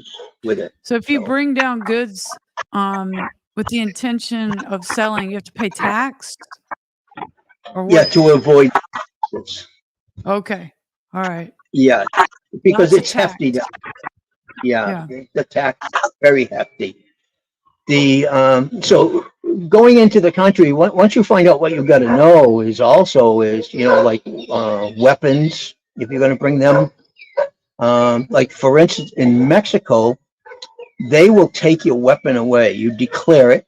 with it. So if you bring down goods with the intention of selling, you have to pay tax? Or what? Yeah, to avoid taxes. Okay. All right. Yeah, because Lots it's hefty. Yeah. The tax is very hefty. So going into the country, once you find out what you've got to know is like weapons, if you're going to bring them. Like for instance, in Mexico, they will take your weapon away. You declare it,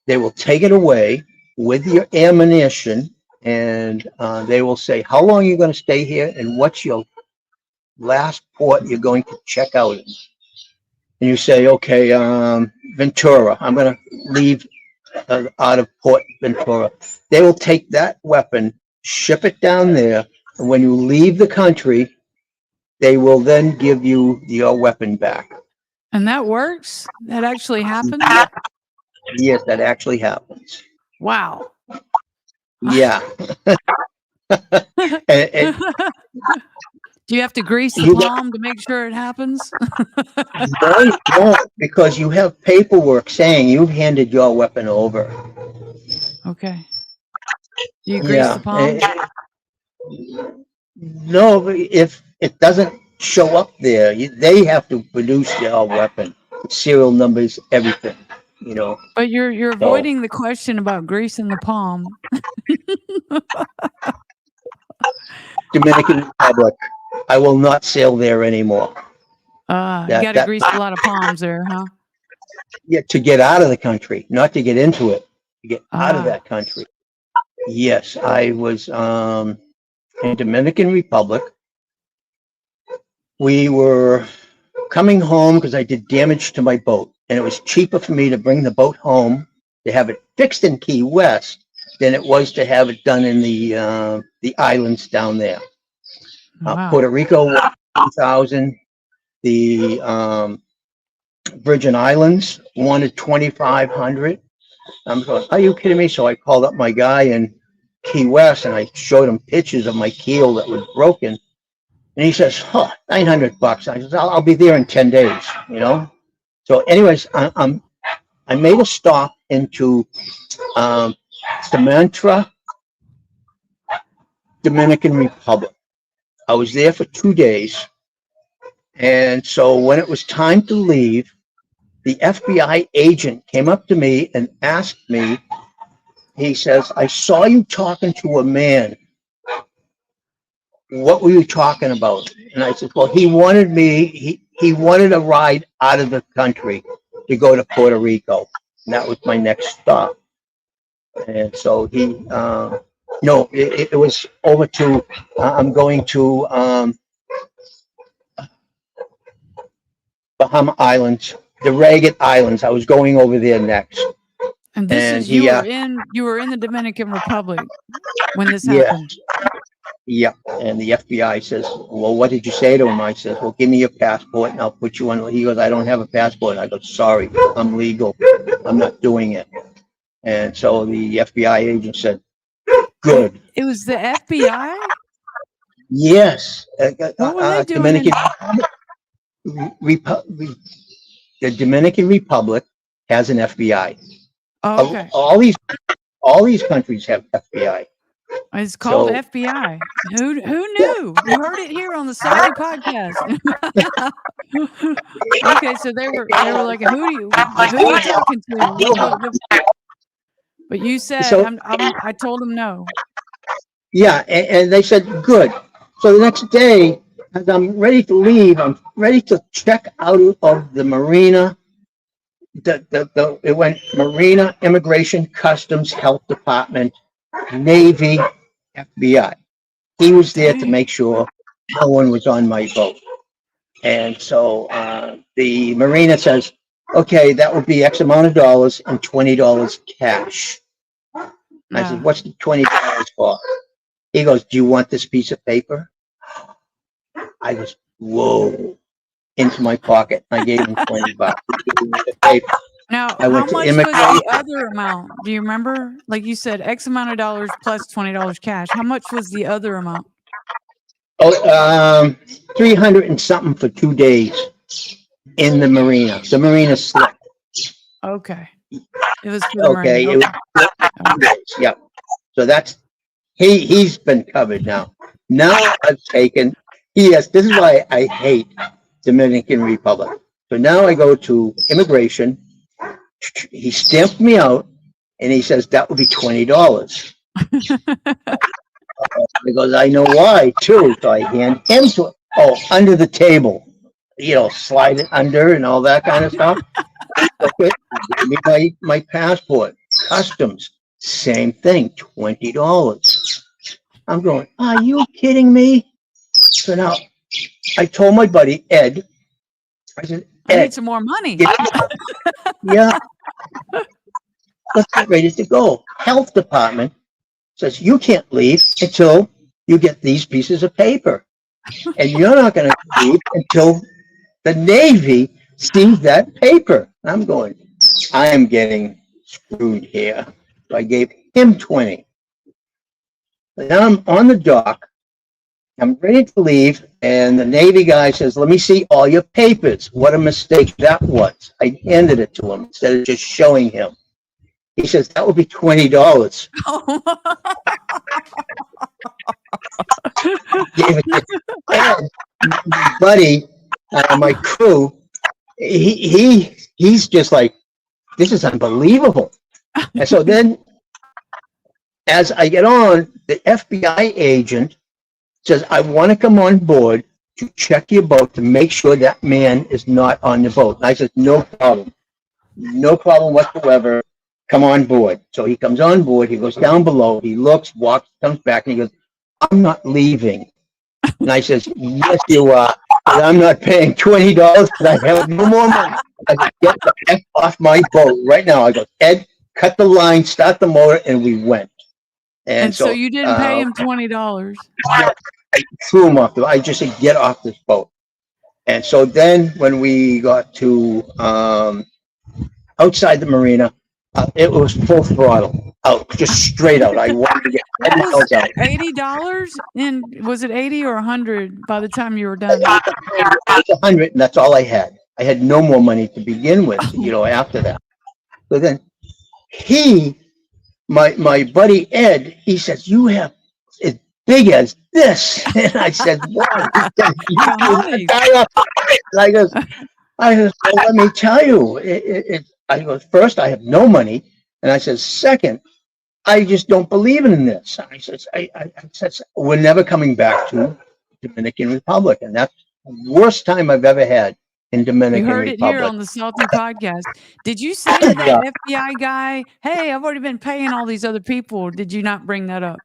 they will take it away with your ammunition, and they will say how long you're going to stay here and what's your last port you're going to check out in. And you say, okay, Ventura, I'm going to leave out of Port Ventura. They will take that weapon, ship it down there, and when you leave the country, they will then give you your weapon back. And that works? That actually happens? Yes, that actually happens. Wow. Yeah. and, do you have to grease the palm to make sure it happens? No, you don't, because you have paperwork saying you've handed your weapon over. Okay. Do you grease the palm? No, if it doesn't show up there, they have to produce your weapon, serial numbers, everything. But you're avoiding the question about greasing the palm. Dominican Republic. I will not sail there anymore. You got to grease a lot of palms there, huh? Yeah, to get out of the country, not to get into it. To get out of that country. Yes, I was in Dominican Republic. We were coming home because I did damage to my boat, and it was cheaper for me to bring the boat home to have it fixed in Key West than it was to have it done in the islands down there. Wow. Puerto Rico, 2,000. The Virgin Islands wanted 2,500. I'm going, are you kidding me? So I called up my guy in Key West and I showed him pictures of my keel that was broken. And he says, $900. I said, I'll be there in 10 days, So anyways, I made a stop into Sumatra, Dominican Republic. I was there for 2 days. And so when it was time to leave, the FBI agent came up to me and asked me, he says, I saw you talking to a man what were you talking about? And I said, well, he wanted he wanted a ride out of the country to go to Puerto Rico. And that was my next stop. And so no, it was over to, I'm going to Bahama Islands, the Ragged Islands. I was going over there next. And this is you were in the Dominican Republic when this happened. Yeah, and the FBI says, well, what did you say to him? I says, well, give me your passport and I'll put you on. He goes, I don't have a passport. I go, sorry, I'm legal. I'm not doing it. And so the FBI agent said, good. It was the FBI? Yes. What were they doing? Dominican the Dominican Republic has an FBI. Oh, okay. All these countries have FBI. It's called FBI. Who knew? You heard it here on the Salty Podcast. Okay, so they were like, who are you talking to? But you said, I told them no. Yeah, and they said, good. So the next day, as I'm ready to leave, I'm ready to check out of the Marina. It went Marina, Immigration, Customs, Health Department, Navy, FBI. He was there to make sure no one was on my boat. And so the Marina says, okay, that would be X amount of dollars and $20 cash. I said, what's the $20 for? He goes, do you want this piece of paper? I was, whoa, into my pocket. I gave him $20. Now, how much was the other amount? Do you remember? Like you said, X amount of dollars plus $20 cash. How much was the other amount? Oh, 300 and something for 2 days in the Marina. The Marina Slip. Okay. It was for the Marina. Okay. Yeah. So that's, he's been covered now. Now I've taken, this is why I hate Dominican Republic. So now I go to immigration. He stamped me out and he says, that would be $20. Because I know why too. So I hand him under the table, slide it under and all that kind of stuff. Okay. Give me my passport. Customs, same thing, $20. I'm going, are you kidding me? So now I told my buddy, Ed, I said, Ed, I need some more money. Yeah. Let's get ready to go. Health department says you can't leave until you get these pieces of paper. And you're not going to leave until the Navy sees that paper. I'm going, I am getting screwed here. So I gave him 20. Now I'm on the dock. I'm ready to leave, and the Navy guy says, let me see all your papers. What a mistake that was. I handed it to him instead of just showing him. He says, that would be $20. Gave it to Ed, my buddy, my crew. He's just like, this is unbelievable. And so then, as I get on, the FBI agent says, I want to come on board to check your boat to make sure that man is not on the boat. And I said, no problem. No problem whatsoever. Come on board. So he comes on board. He goes down below. He looks, walks, comes back, and he goes, I'm not leaving. And I says, yes, you are. But I'm not paying $20 because I have no more money. I said, get the F off my boat right now. I go, Ed, cut the line, start the motor, and we went. And so you didn't pay him $20. I threw him off. I just said, get off this boat. And so then when we got to outside the marina, it was full throttle out, just straight out. I wanted to get out. $80? And was it 80 or 100 by the time you were done? It was 100, and that's all I had. I had no more money to begin with, after that. So then my buddy Ed, he says, you have as big as this. And I said, wow. I goes, well, let me tell you, I go, first, I have no money. And I said, second, I just don't believe in this. I says, I says, we're never coming back to Dominican Republic. And that's the worst time I've ever had in You Dominican heard it here Republic. on the Salty Podcast. Did you say to that Yeah. FBI guy, "Hey, I've already been paying all these other people"? Did you not bring that up?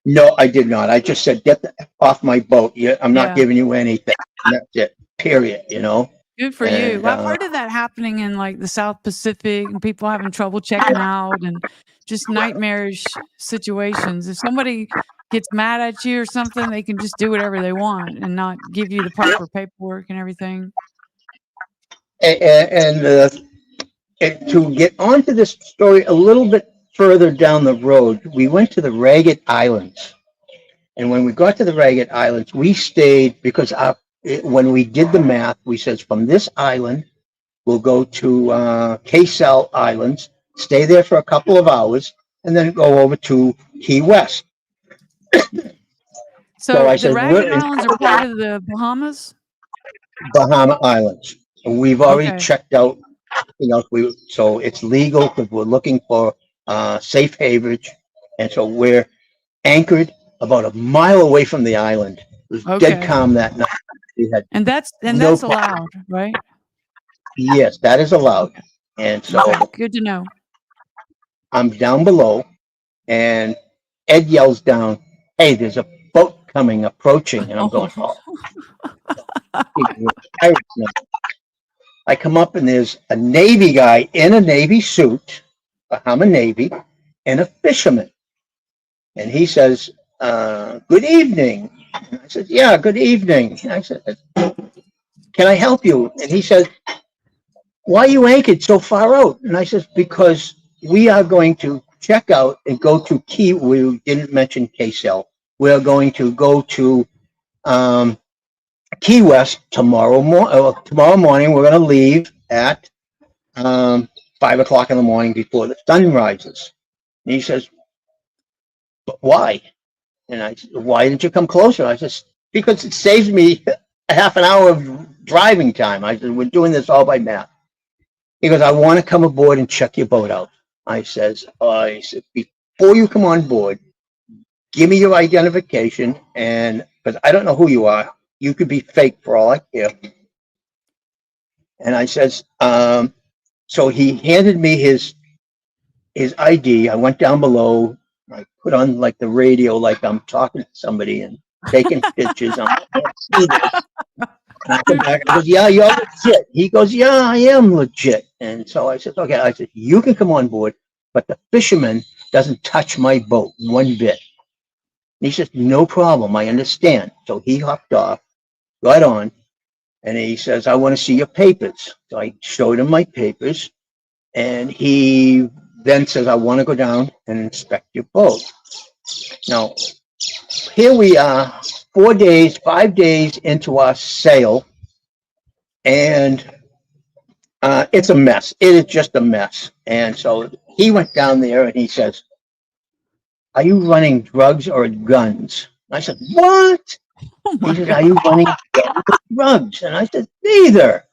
No, I did not. I just said, get the F off my boat. I'm not Yeah. giving you anything. And that's it. Period. You know? Good for you. And Well, I've heard of that happening in like the South Pacific and people having trouble checking out and just nightmarish situations. If somebody gets mad at you or something, they can just do whatever they want and not give you the proper paperwork and everything. and to get onto this story a little bit further down the road, we went to the Ragged Islands. And when we got to the Ragged Islands, we stayed because when we did the math, we says from this island, we'll go to K-Cell Islands, stay there for a couple of hours, and then go over to Key West. So I the said, Ragged we're in Islands are part of the Bahamas? Bahama Islands. We've already Okay. checked out, so it's legal because we're looking for safe havenage. And so we're anchored about a mile away from the island. It was dead Okay. calm that night. We had And that's no allowed, right? Yes, that is allowed. And so Okay, good to know. I'm down below, and Ed yells down, "Hey, there's a boat approaching." And I'm going, "Oh, Pirates now." I come up, and there's a Navy guy in a Navy suit, Bahama Navy, and a fisherman. And he says, "Good evening." And I said, "Yeah, good evening." And I said, "Can I help you?" And he said, "Why are you anchored so far out?" And I said, "Because we are going to check out and go to Key." We didn't mention K-Cell. We're going to go to Key West tomorrow morning. Tomorrow morning, we're going to leave at 5 o'clock in the morning before the sun rises. And he says, "But why?" And I said, "Why didn't you come closer?" I said, "Because it saves me a half an hour of driving time." I said, "We're doing this all by math." He goes, "I want to come aboard and check your boat out." I said, "Before you come on board, give me your identification, and because I don't know who you are, you could be fake for all I care." And I says, so he handed me his ID. I went down below. I put on like the radio, like I'm talking to somebody and taking pictures. I'm see this. And I come back. I goes, "Yeah, you're legit." He goes, "Yeah, I am legit." And so I said, "Okay." I said, "You can come on board, but the fisherman doesn't touch my boat one bit." And he says, "No problem. I understand." So he hopped off, got on, and he says, "I want to see your papers." So I showed him my papers, and he then says, "I want to go down and inspect your boat." Now, here we are, 5 days into our sail, and it's a mess. It is just a mess. And so he went down there and he says, "Are you running drugs or guns?" I said, "What?" Oh He my says, God. "Are you running drugs?" And I said, "Neither."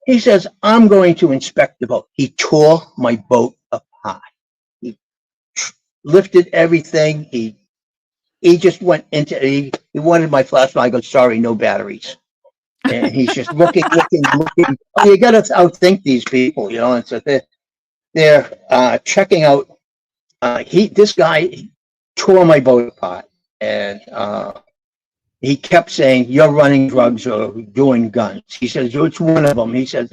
He says, "I'm going to inspect the boat." He tore my boat apart. He lifted everything. He just went into he wanted my flashlight. I go, "Sorry, no batteries." And he's just looking. Oh, you got to outthink these people, And so they're checking out. This guy tore my boat apart, and he kept saying, "You're running drugs or doing guns." He says, "It's one of them." He says,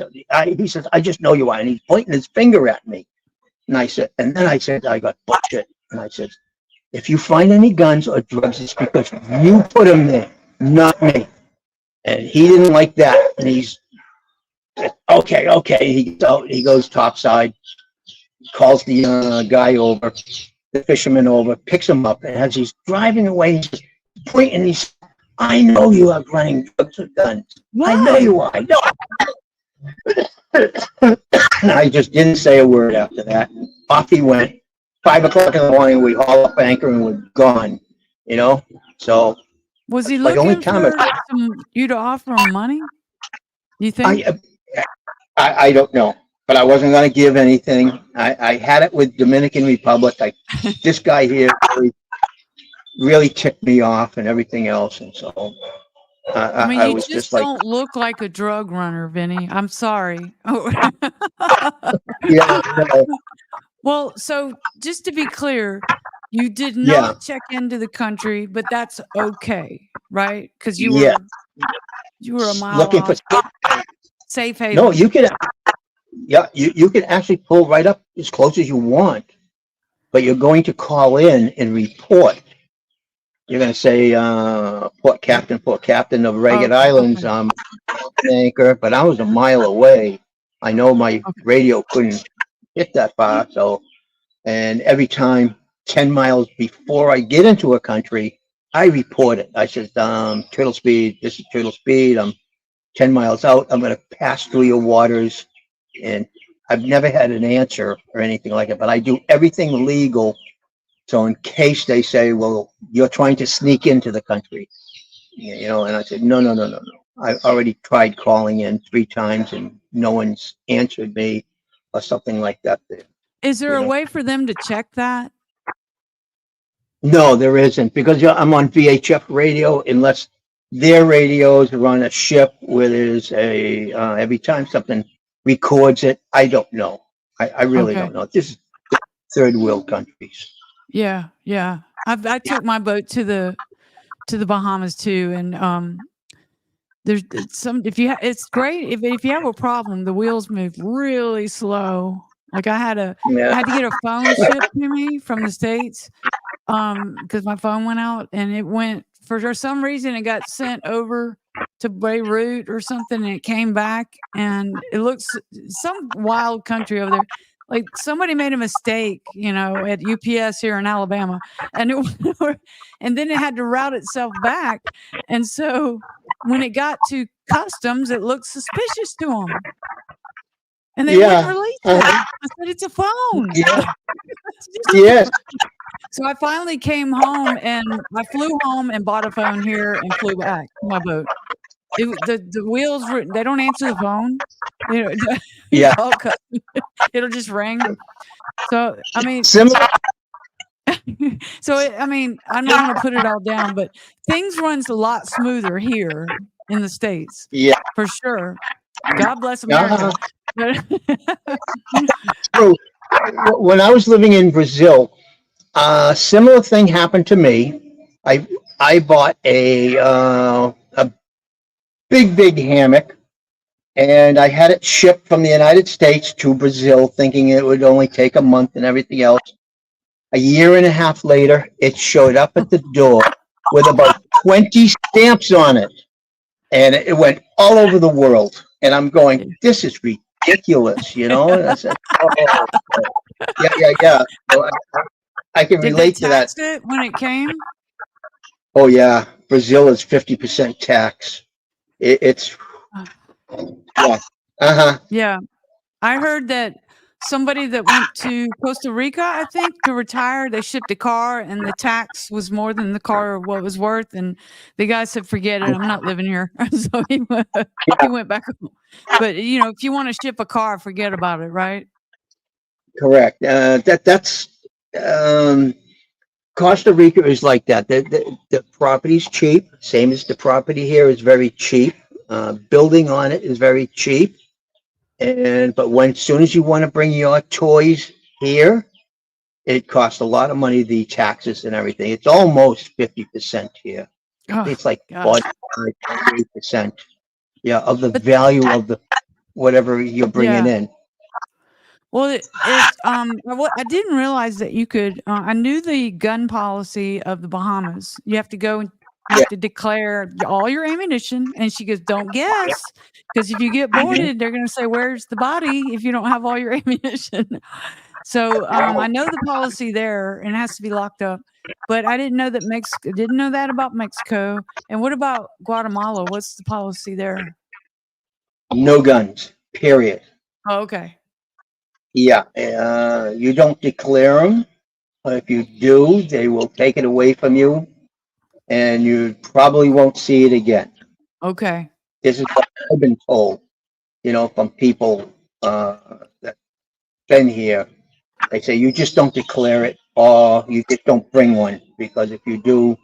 "I just know you are," and he's pointing his finger at me. And I said, "I got bullshit." And I said, "If you find any guns or drugs, it's because you put them there, not me." And he didn't like that. And he's okay. He goes topside, calls the guy over, the fisherman over, picks him up, and as he's driving away, he's just pointing. He's, "I know you are running drugs or guns. Why? I know you are." I know. And I just didn't say a word after that. Off he went. 5 o'clock in the morning, we haul up anchor and we're gone. So Was he like only looking time for you to offer him money? You think? I don't know. but I wasn't going to give anything. I had it with Dominican Republic. This guy here really ticked me off and everything else, and so I mean, I you was just just like, don't look like a drug runner, Vinny. I'm sorry. Oh. yeah, no, Well, so just to be clear, you did yeah, not check into the country, but that's okay, right? Because yeah. you were a mile Looking for off, safe no, haven. you can, yeah, you can actually pull right up as close as you want, but you're going to call in and report. You're going to say, Port Captain of Ragged Okay, Islands, okay, anchor, but I was a mile away. I know my okay. radio couldn't hit that far, so, and every time 10 miles before I get into a country, I report it. I said, turtle speed, this is turtle speed. I'm 10 miles out. I'm going to pass through your waters. And I've never had an answer or anything like it, but I do everything legal. So in case they say, well, you're trying to sneak into the country, and I said, no, no, no, no, no. I already tried calling in 3 times and no one's answered me or something like that there, Is there you a know. way for them to check that? No, there isn't because I'm on VHF radio unless their radios are on a ship where there's every time something records it. I don't know. I really Okay. don't know. This is third world countries. Yeah, yeah. I took my boat to the Bahamas too, and there's some it's great if you have a problem, the wheels move really slow. Like I had Yeah, to get a phone shipped to me from the States because my phone went out and it went for some reason it got sent over to Beirut or something and it came back and it looks some wild country over there. Like somebody made a mistake, at UPS here in Alabama, and and then it had to route itself back. And so when it got to customs, it looked suspicious to them, and they wouldn't yeah, release it. I said, "It's a phone." yeah, It's just a yes, So I finally came home and I flew home and bought a phone here and flew back to my boat. The wheels were they don't answer the phone. You know, you yeah. call it'll just ring. So I mean, Similar. I mean, I don't want to put it all down, but things runs a lot smoother here in the States Yeah. for sure. God bless Uh, America. But so when I was living in Brazil, a similar thing happened to me. I bought a big hammock, and I had it shipped from the United States to Brazil, thinking it would only take a month and everything else. A year and a half later, it showed up at the door with about 20 stamps on it, and it went all over the world. And I'm going, this is ridiculous, And I said, oh, yeah. So I can did they relate to that. tax it when it came? Oh yeah, Brazil is 50% tax. It's yeah. Uh-huh. Yeah. I heard that somebody that went to Costa Rica, I think, to retire, they shipped a car and the tax was more than the car what was worth. And the guy said, forget it, I'm not living here. So he went back home. But if you want to ship a car, forget about it, right? Correct. That's um, Costa Rica is like that. The property's cheap, same as the property here is very cheap. Building on it is very cheap. But soon as you want to bring your toys here, it costs a lot of money, the taxes and everything. It's almost 50% here. Oh, It's like gosh. 48%. Yeah, of the But value of the whatever you're bringing yeah. in. Well, I didn't realize that you could. I knew the gun policy of the Bahamas. You have to go and you have to declare all your ammunition. And she goes, "Don't guess, because if you get boarded, they're going to say, 'Where's the body?' If you don't have all your ammunition." So I know the policy there, and it has to be locked up. But I didn't know that Mexico. Didn't know that about Mexico. And what about Guatemala? What's the policy there? No guns, period. Oh, okay. Yeah, you don't declare them. If you do, they will take it away from you, and you probably won't see it again. Okay. This is what I've been told, from people that's been here, they say you just don't declare it or you just don't bring one because if you do,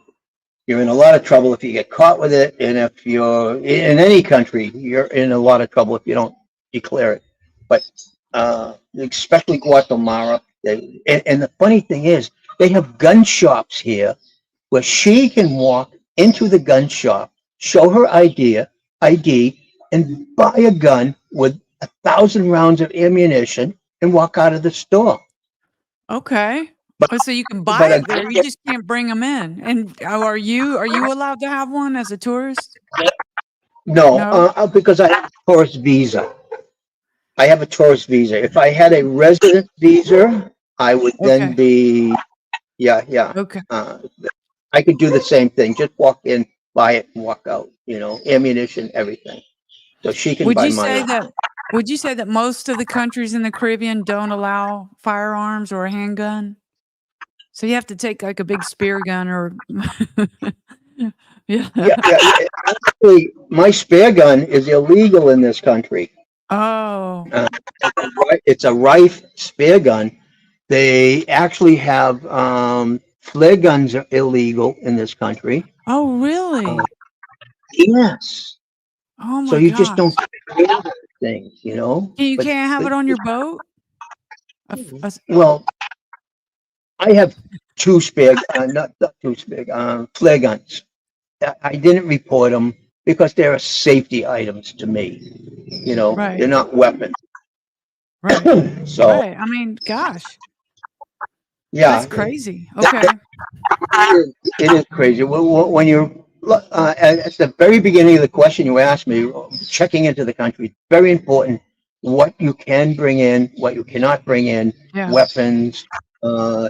you're in a lot of trouble if you get caught with it. And if you're in any country, you're in a lot of trouble if you don't declare it. But especially Guatemala. And the funny thing is, they have gun shops here where she can walk into the gun shop, show her ID, and buy a gun with 1,000 rounds of ammunition and walk out of the store. Okay. But Oh, so you can but buy a it there. You just can't bring them in. And are you allowed to have one as a tourist? no, No. because I have a tourist visa. I have a tourist visa. If I had a resident visa, I would then Okay. be, yeah. Okay. Uh, I could do the same thing. Just walk in, buy it, and walk out. Ammunition, everything. So she can Would buy you my say own. that would you say that most of the countries in the Caribbean don't allow firearms or a handgun? So you have to take like a big spear gun or yeah. Yeah. Actually, my spare gun is illegal in this country. Oh. Uh, it's a Rife spare gun. They actually have flare guns are illegal in this country. Oh, Uh, really? yes. Oh So my you just don't gosh. do things. You But can't have it on your boat? well, I have two spare, not two spare, flare guns. I didn't report them because they're safety items to me. Right. They're not weapons. Right. So Right. I mean, gosh, that's yeah, crazy. Okay. it is crazy. When you're at the very beginning of the question you asked me, checking into the country, very important. What you can bring in, what you cannot bring in, Yeah. weapons,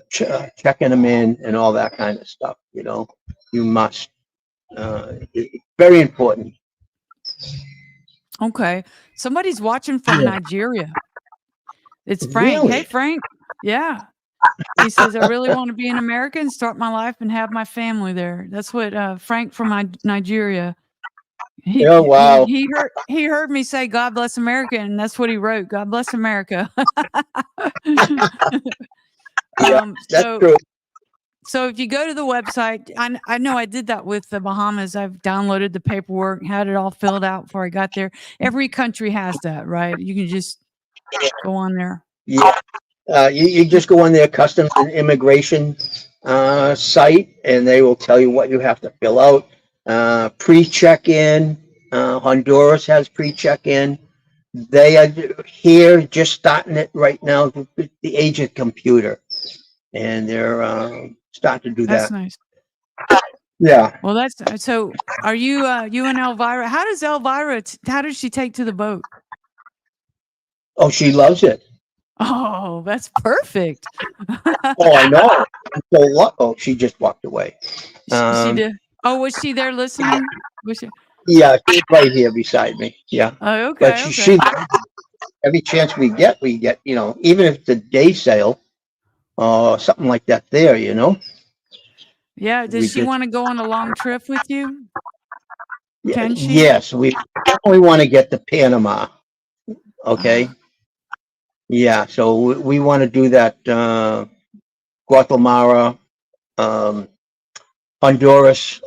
checking them in, and all that kind of stuff. You must. It's very important. Okay. Somebody's watching from Yeah. Nigeria. It's Frank. Hey, Really? Frank. Yeah. He says, I really want to be an American, start my life, and have my family there. That's what Frank from Nigeria. He Oh he wow. he heard he heard me say God bless America, and that's what he wrote. God bless America. Yeah, um, that's so true. so if you go to the website, I know I did that with the Bahamas. I've downloaded the paperwork, had it all filled out before I got there. Every country has that, right? You can just go on there. Yeah. You just go on their customs and immigration site, and they will tell you what you have to fill out. Pre-check-in. Honduras has pre-check-in. They are here just starting it right now, the age of computer, and they're starting to do That's that. nice. Yeah. Well, that's so. Are you and Elvira? How does she take to the boat? Oh, she loves it. Oh, that's perfect. Oh, I know. Oh, she just walked away. She Um, did. Oh, was she there listening? Was she? yeah, she's right here beside me. Yeah, Oh, but okay, she okay. every chance we get. Even if it's a day sail or something like that. Yeah. Does We she just want to go on a long trip with you? yeah, Can she? yes, we definitely want to get to Panama. Okay, Ah, yeah, so we want to do that. Guatemala, um, Honduras,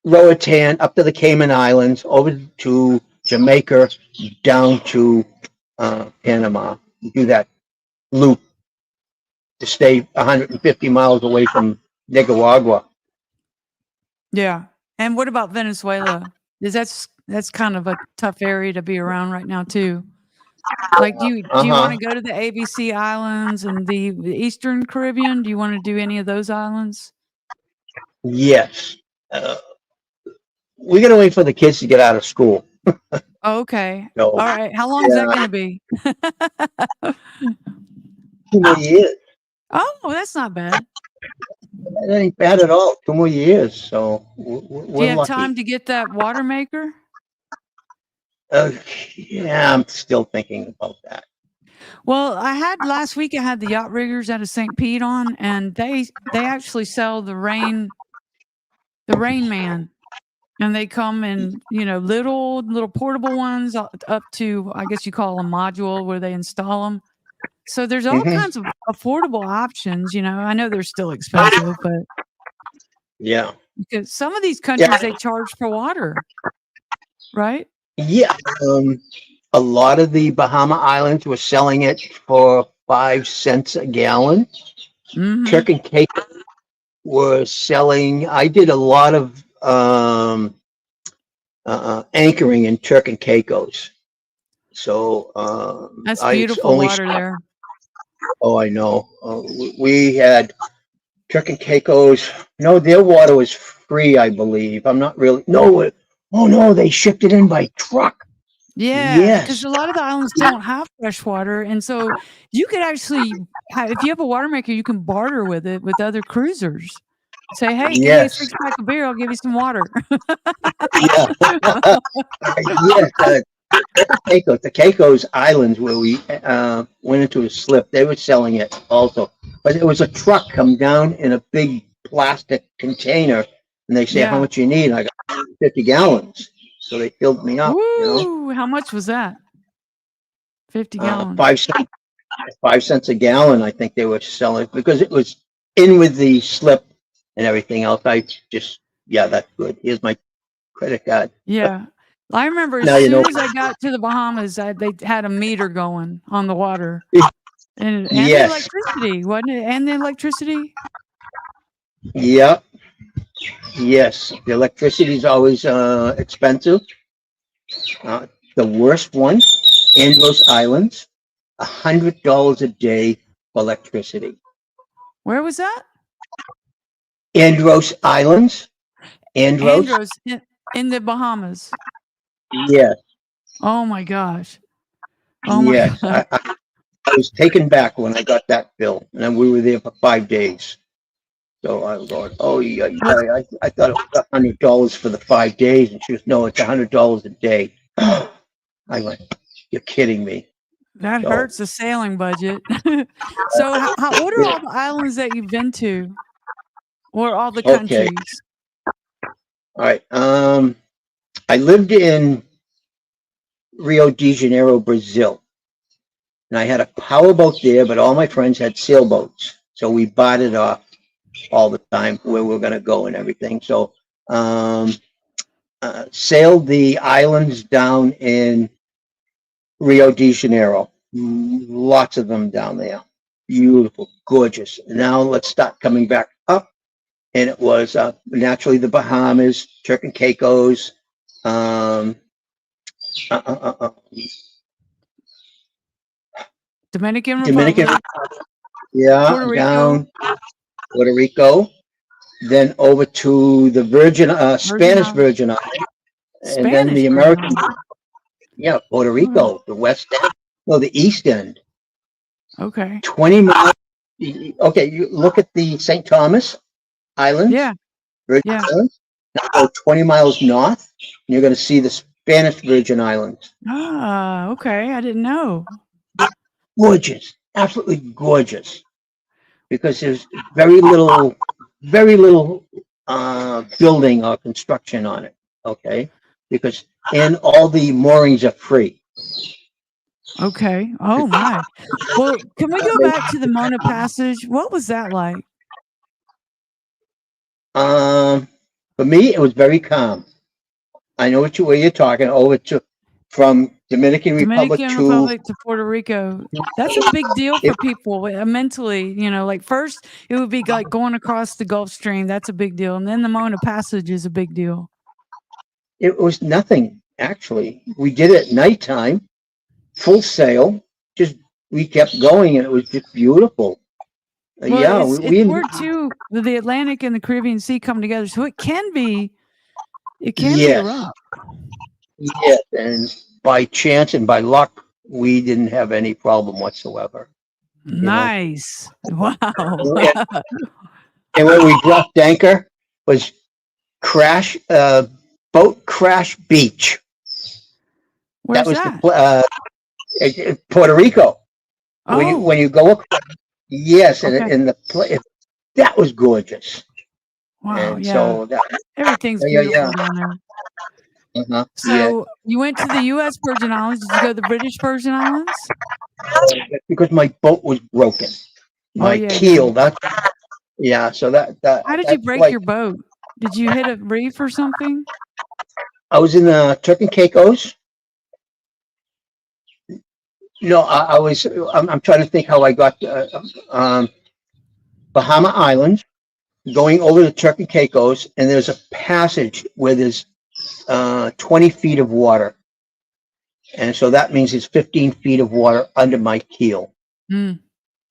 Roatan, up to the Cayman Islands, over to Jamaica, down to Panama. Do that loop to stay 150 miles away from Nicaragua. yeah. And what about Venezuela? Is that's kind of a tough area to be around right now too. Like, do you Uh want huh. to go to the ABC Islands and the Eastern Caribbean? Do you want to do any of those islands? Yes. Uh, we got to wait for the kids to get out of school. Oh, okay. So, All right. How long is that yeah, going to be? 2 more years. Oh, that's not bad. That ain't bad at all. 2 more years. So Do we're you have time lucky. to get that water maker? Uh, yeah, I'm still thinking about that. Well, last week I had the yacht riggers out of St. Pete on, and they actually sell the Rain Man. And they come in, little portable ones up to, I guess you call them module where they install them. So there's all Hmm. kinds of affordable options. I know they're still expensive, but Yeah. because some of these countries Yeah. they charge for water, right? Yeah. A lot of the Bahama Islands were selling it for 5 cents a gallon. Mm-hmm. Turk and Caicos were selling. I did a lot of anchoring in Turk and Caicos. So That's I beautiful only. water there. Oh, I know. We had Turk and Caicos. No, their water was free, I believe. I'm not really. No. Oh no, they shipped it in by truck. Yeah, because Yes. a lot of the islands don't have fresh water, and so you could actually if you have a water maker, you can barter with it with other cruisers. Say, "Hey, give me a Yes. six-pack of beer, I'll give you some water." Yeah. Yes. Caicos, the Caicos Islands where we went into a slip, they were selling it also. But it was a truck come down in a big plastic container, and they say, "How Yeah. much you need?" I got 50 gallons. So they filled me up, Woo! How much was that? 50 gallons. 5 cents, 5 cents a gallon, I think they were selling because it was in with the slip and everything else. I just, yeah, that's good. Here's my credit card. Yeah. I remember as Now you know. soon as I got to the Bahamas, they had a meter going on the water. And the Yes. electricity, wasn't it? And the electricity? Yep. Yes. The electricity is always expensive. Uh, the worst one, Andros Islands, $100 a day for electricity. Where was that? Andros Islands, Andros. Andros in the Bahamas. Yes. Oh my gosh. Oh my Yes. god. I was taken back when I got that bill, and then we were there for 5 days. So I was going, oh yeah, Well, yeah. I thought it was $100 for the 5 days, and she was, no, it's $100 a day. I went, you're kidding me. that So hurts the sailing budget. So what are all the islands that you've been to? Or all the okay, countries? all right. I lived in Rio de Janeiro, Brazil, and I had a powerboat there, but all my friends had sailboats, so we bought it off all the time where we're going to go and everything. So um, sailed the islands down in Rio de Janeiro. Lots of them down there. Beautiful, gorgeous. Now let's start coming back up. And it was naturally the Bahamas, Turk and Caicos, um, uh, uh, uh, Dominican Dominican, Republic, yeah, Puerto Rico, down Puerto Rico, then over to the Virgin Spanish Islands. Virgin Islands, and then Spanish the Virgin American, Islands. yeah, Puerto Okay. Rico, the West End, no, the East End, Okay. 20 miles. Okay, you look at the St. Thomas Islands, Yeah. Virgin Yeah. Islands. Now go 20 miles north, and you're going to see the Spanish Virgin Islands. Ah, okay. I didn't know. Gorgeous, absolutely gorgeous, because there's very little building or construction on it. Okay, because and all the moorings are free. Okay. Oh my. Well, can we go back to the Mona Passage? What was that like? Um, for me, it was very calm. I know where you're talking over to from Dominican Republic Dominican to Republic to Puerto Rico. That's a big deal it, for people mentally. Like first it would be like going across the Gulf Stream. That's a big deal. And then the Mona Passage is a big deal. it was nothing actually. We did it at nighttime, full sail. Just we kept going, and it was just beautiful. Well, Yeah, it's we where the Atlantic and the Caribbean Sea come together. So it can be yes, rough. yes, and by chance and by luck, we didn't have any problem whatsoever. You know, Nice. Wow. and when we dropped anchor was crash boat crash beach. That Where's was the that? Puerto Rico. Oh, When you go across, yes, and okay. in the that was gorgeous. Wow. And Yeah. so that, Everything's yeah, beautiful down there. yeah. So you went to the U.S. Virgin Islands. Did you go to the British Virgin Islands? Because my boat was broken. Oh My yeah, yeah. keel, yeah, so How did you that's break like, your boat? Did you hit a reef or something? I was in the Turk and Caicos. No, I'm trying to think how I got Bahama Islands, going over the Turk and Caicos, and there's a passage where there's 20 feet of water. And so that means it's 15 feet of water under my keel. Mm.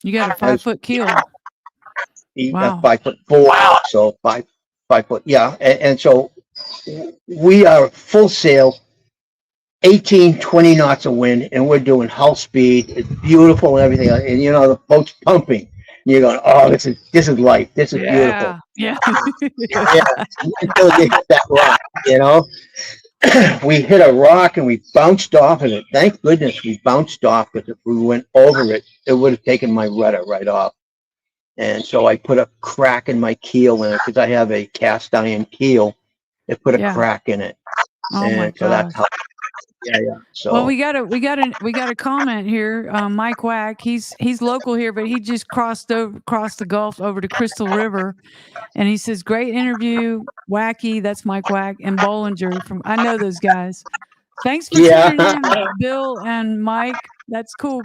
You got a I was 5-foot keel. Wow. 5'4", so 5 foot, yeah. And so we are full sail, 18, 20 knots of wind, and we're doing hull speed. It's beautiful and everything. And you know, the boat's pumping. And you're going, oh, this is life. This is beautiful. Yeah. Yeah, until you hit that rock, you know. We hit a rock and we bounced off of it. Thank goodness we bounced off, because if we went over it, it would have taken my rudder right off. And so I put a crack in my keel in it, because I have a cast iron keel. It put a Yeah. crack in it. Oh And my so that's gosh. how, yeah. So Well, we got a comment here. Mike Wack, he's local here, but he just crossed the Gulf over to Crystal River, and he says, "Great interview, Wacky." That's Mike Wack and Bollinger from. I know those guys. Thanks for tuning in, Bill and Mike. That's cool.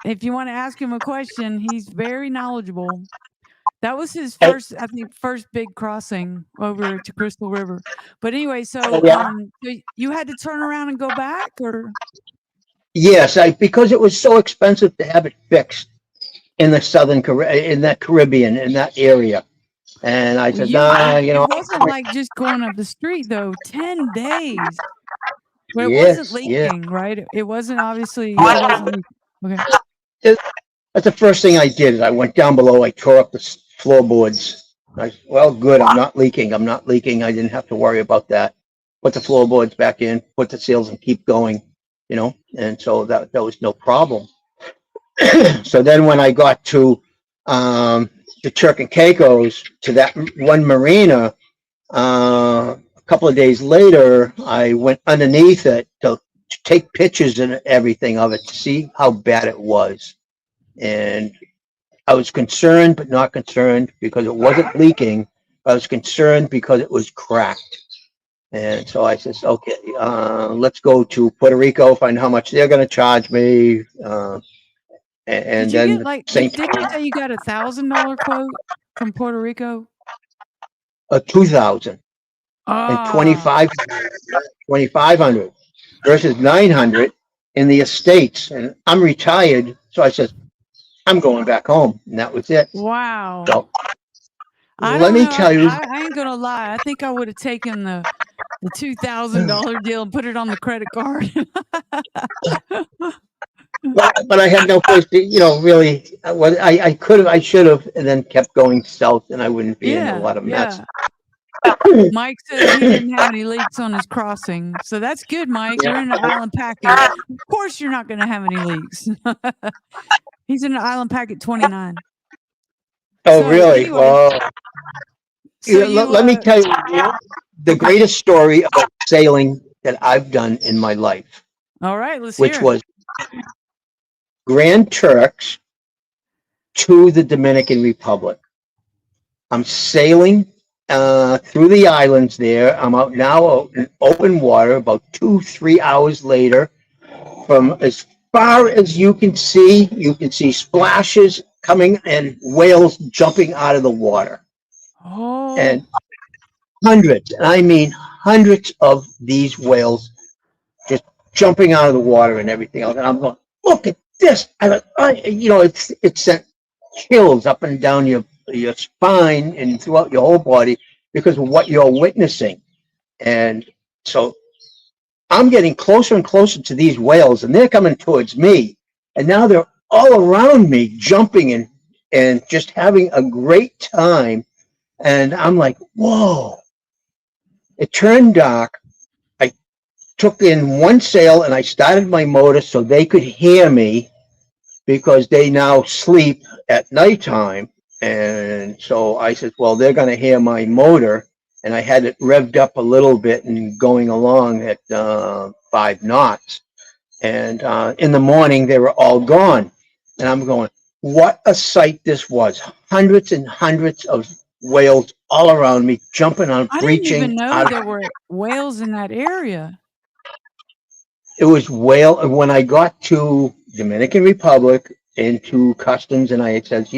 If you want to ask him a question, he's very knowledgeable. That was his first, I think, first big crossing over to Crystal River. But anyway, so you had to turn around and go back, or? Yes, because it was so expensive to have it fixed in the in that Caribbean, in that area. And I said, nah, you know. It wasn't like just going up the street, though. 10 days. But it Yes, wasn't leaking, right? It wasn't obviously. It Well, wasn't leaking. Okay. that's the first thing I did. Is I went down below. I tore up the floorboards. Well, good. I'm not leaking. I didn't have to worry about that. Put the floorboards back in. Put the sails and keep going. You know, and so that was no problem. So then when I got to the Turk and Caicos, to that one marina, a couple of days later, I went underneath it to take pictures and everything of it to see how bad it was. And I was concerned, but not concerned, because it wasn't leaking. I was concerned because it was cracked. And so I says, okay, let's go to Puerto Rico, find how much they're going to charge me. And did you then get did you say you got $1,000 quote from Puerto Rico? 2,000 and 2,500 versus 900 in the Estates. And I'm retired, so I said, I'm going back home, and that was it. Wow. So, let me tell you, I ain't gonna lie. I think I would have taken the $2,000 deal and put it on the credit card. but I had no place to, you know, really. I should have, and then kept going south, and I wouldn't be in a lot of mess. Mike says he didn't have any leaks on his crossing, so that's good, Mike. You're in the Island Packet. Of course, you're not going to have any leaks. He's in the Island Packet 29. Oh, so, really? Anyway, well, let me tell you the greatest story about sailing that I've done in my life. All right, let's hear it. Which was Grand Turks to the Dominican Republic. I'm sailing through the islands there. I'm out now in open water, about 2-3 hours later. From as far as you can see splashes coming and whales jumping out of the water. Oh. And hundreds, and I mean hundreds of these whales just jumping out of the water and everything else. And I'm going, look at this. You know, it sent chills up and down your spine and throughout your whole body because of what you're witnessing. And so I'm getting closer and closer to these whales, and they're coming towards me. And now they're all around me, jumping and just having a great time. And I'm like, whoa. It turned dark. I took in one sail and I started my motor so they could hear me, because they now sleep at nighttime. And so I said, well, they're going to hear my motor. And I had it revved up a little bit and going along at 5 knots. And in the morning, they were all gone. And I'm going, what a sight this was. Hundreds and hundreds of whales all around me, jumping on, I didn't breaching. even know there were whales in that area. It was whale. And when I got to Dominican Republic into customs, and I said,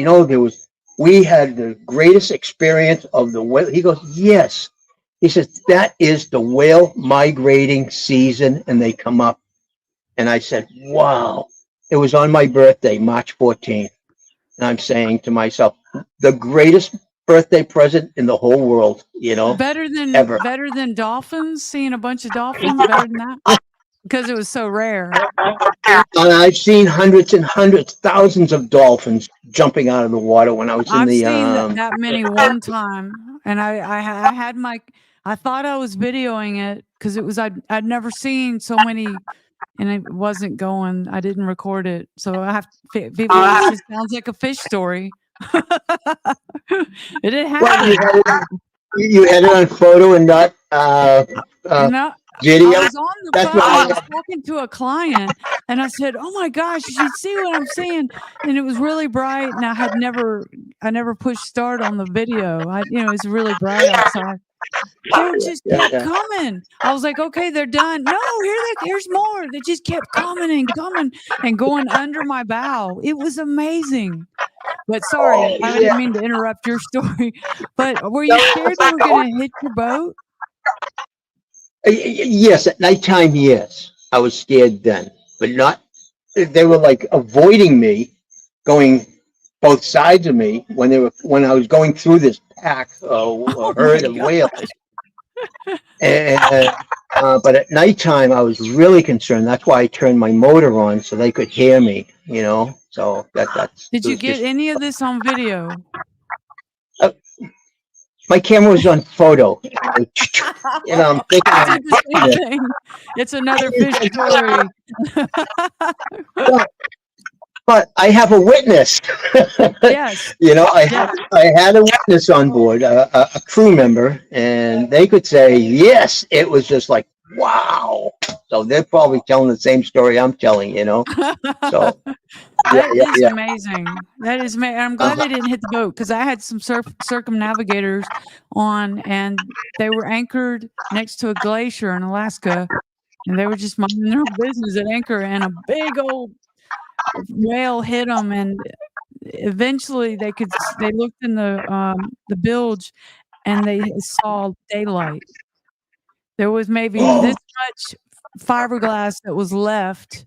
we had the greatest experience of the whale. He goes, yes. He says, that is the whale migrating season, and they come up. And I said, wow. It was on my birthday, March 14th. And I'm saying to myself, the greatest birthday present in the whole world, Better ever. than dolphins, seeing a bunch of dolphins, better than that? Because it was so rare. And I've seen hundreds and hundreds, thousands of dolphins jumping out of the water when I was in I've the. seen that many one time, and I had I thought I was videoing it because it was I'd never seen so many, and it wasn't going. I didn't record it, so I have people. It just sounds like a fish story. It didn't happen. Well, you had it on photo and not video. I was on the phone. I was talking to a client, and I said, "Oh my gosh, you should see what I'm seeing!" And it was really bright, and I never pushed start on the video. It's really bright outside. So it just kept coming. I was like, "Okay, they're done." No, here's more. They just kept coming and coming and going under my bow. It was amazing. But sorry, I didn't mean to interrupt your story. But were you scared they were going to hit your boat? Yes, at nighttime, yes. I was scared then, but not. They were like avoiding me, going both sides of me when I was going through this pack, a herd of whales. And but at nighttime, I was really concerned. That's why I turned my motor on so they could hear me. So that's. Did you get any of this on video? My camera was on photo. I'm thinking. I did the same thing. It's another fish story. But I have a witness. Yes. I had a witness on board, a crew member, and they could say, yes, it was just like, wow. So they're probably telling the same story I'm telling, So that is amazing. That is amazing. I'm glad they didn't hit the boat because I had some circumnavigators on, and they were anchored next to a glacier in Alaska, and they were just minding their own business at anchor, and a big old whale hit them, and eventually they looked in the bilge, and they saw daylight. There was maybe this much fiberglass that was left.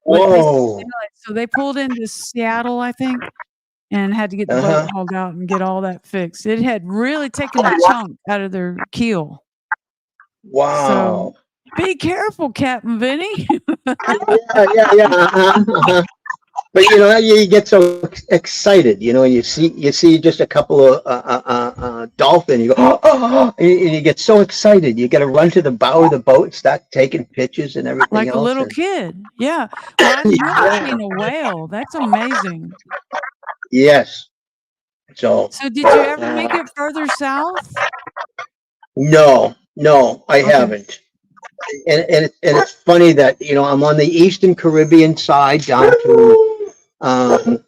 Whoa! So they pulled into Seattle, I think, and had to get the boat hauled out and get all that fixed. It had really taken a chunk out of their keel. Wow! So be careful, Captain Vinnie. Yeah. But you get so excited. You see just a couple of dolphin. You go, oh, and you get so excited. You got to run to the bow of the boat and start taking pictures and everything. Like a little kid. Yeah. Well, I've never seen a whale. That's amazing. Yes. So did you ever make it further south? No, I haven't. And it's funny that I'm on the Eastern Caribbean side down to the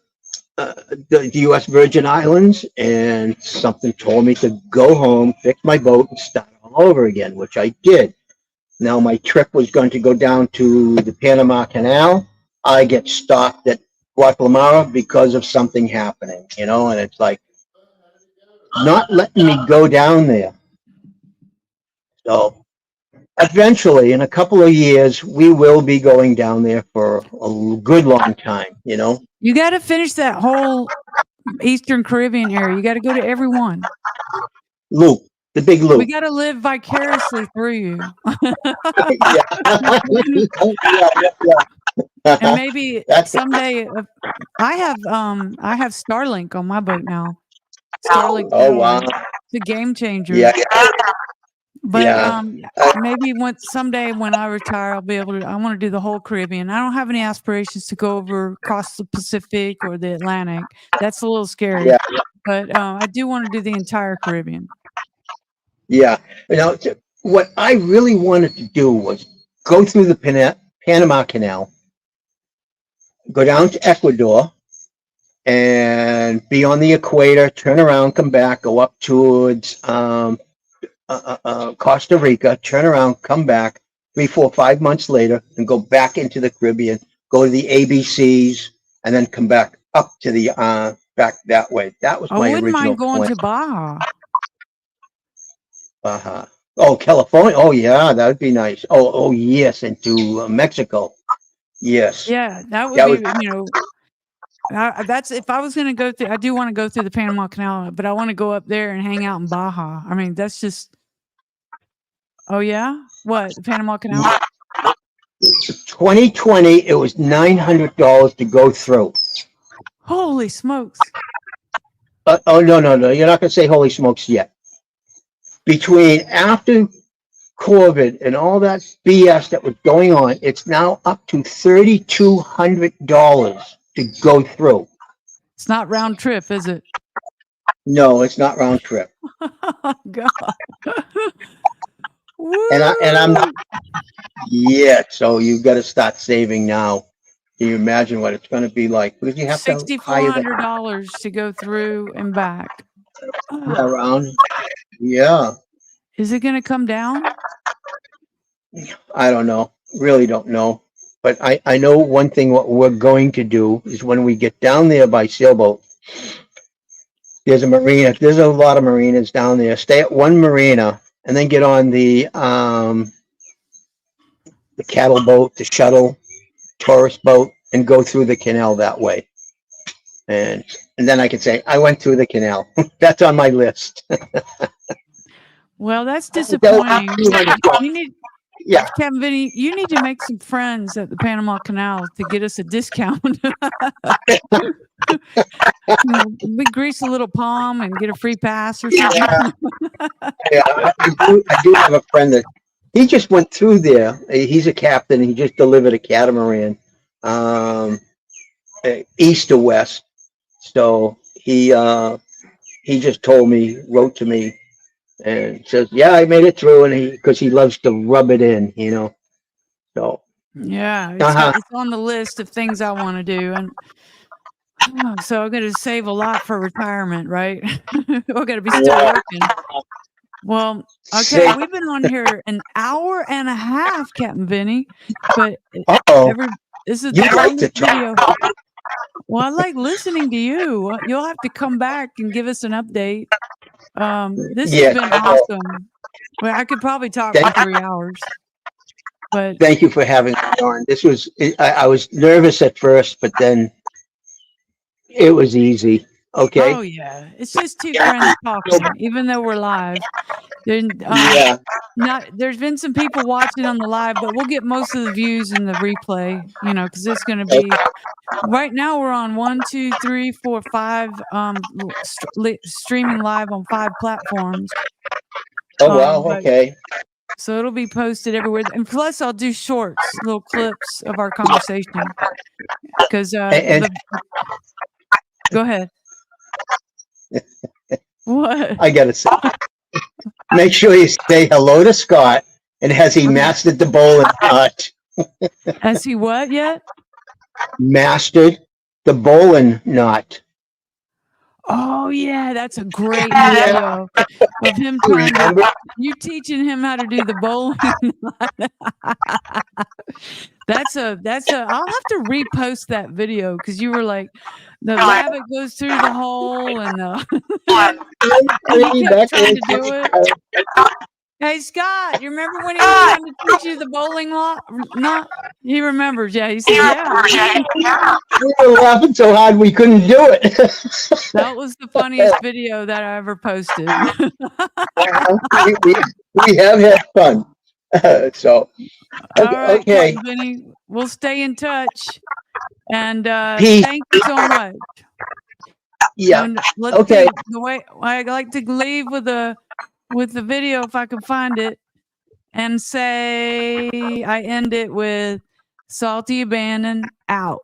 U.S. Virgin Islands, and something told me to go home, fix my boat, and start all over again, which I did. Now my trip was going to go down to the Panama Canal. I get stopped at Guatemala because of something happening, and it's like not letting me go down there. So eventually, in a couple of years, we will be going down there for a good long time, You got to finish that whole Eastern Caribbean area. You got to go to every one. Loop, the big loop. We got to live vicariously through you. And maybe someday, I have Starlink on my boat now. Starlink. Oh wow! It's a game changer. Yeah. But Yeah. maybe someday when I retire, I'll be able to. I want to do the whole Caribbean. I don't have any aspirations to go over across the Pacific or the Atlantic. That's a little scary. Yeah. But I do want to do the entire Caribbean. Yeah. What I really wanted to do was go through the Panama Canal, go down to Ecuador, and be on the equator, turn around, come back, go up towards Costa Rica, turn around, come back 3, 4, 5 months later, and go back into the Caribbean, go to the ABCs, and then come back up to the back that way. That was I my wouldn't original mind going plan. to Baja. Oh, California. Oh, yeah, that would be nice. Oh, yes, and to Mexico. Yes. Yeah, that would be. That's if I was going to go through. I do want to go through the Panama Canal, but I want to go up there and hang out in Baja. I mean, that's just. Oh yeah, what the Panama Canal? 2020, it was $900 to go through. Holy smokes! Oh, no, you're not going to say holy smokes yet. Between after COVID and all that BS that was going on, it's now up to $3,200 to go through. It's not round trip, is it? No, it's not round trip. Oh God! And I'm not yet. So you've got to start saving now. Can you imagine what it's going to be like? Because you have to hire $6,400 to go through and back. around. Yeah. Is it going to come down? I don't know. Really don't know. But I know one thing what we're going to do is when we get down there by sailboat, there's a marina. There's a lot of marinas down there. Stay at one marina and then get on the cattle boat, the shuttle, tourist boat, and go through the canal that way. And then I can say, I went through the canal. That's on my list. Well, that's disappointing. You need, Captain Vinnie, you need to make some friends at the Panama Canal to get us a discount. We grease a little palm and get a free pass or something. I do have a friend that he just went through there. He's a captain. He just delivered a catamaran, east to west. So he just told me, wrote to me, and says, "Yeah, I made it through," and because he loves to rub it in, So yeah, it's on the list of things I want to do, and so I'm going to save a lot for retirement, right? We're going to be still working. Well, okay, we've been on here an hour and a half, Captain Vinnie, but this is the longest video. Well, I like listening to you. You'll have to come back and give us an update. This has been awesome. Well, I could probably talk for 3 hours. But thank you for having me on. I was nervous at first, but then it was easy. Okay. Oh yeah, it's just two friends talking, even though we're live. There's been some people watching on the live, but we'll get most of the views in the replay. Because it's going to be. Right now we're on 1, 2, 3, 4, 5 streaming live on 5 platforms. Oh wow! Okay. So it'll be posted everywhere, and plus I'll do shorts, little clips of our conversation. Because go ahead. What? I gotta say, make sure you say hello to Scott. And has he mastered the bowling knot? Has he what yet? Mastered the bowling knot. Oh yeah, that's a great video of him you teaching him how to do the bowling. That's a I'll have to repost that video because you were like the rabbit goes through the hole and he kept trying to do it. Hey Scott, you remember when he was trying to teach you the bowling knot? He remembers, yeah. He said, yeah. We were laughing so hard we couldn't do it. That was the funniest video that I ever posted. We have had fun. All right, okay. Vinnie, we'll stay in touch. And thank you so much. Yeah. And let's see, the way I like to leave with a with the video if I can find it and say I end it with salty abandon out.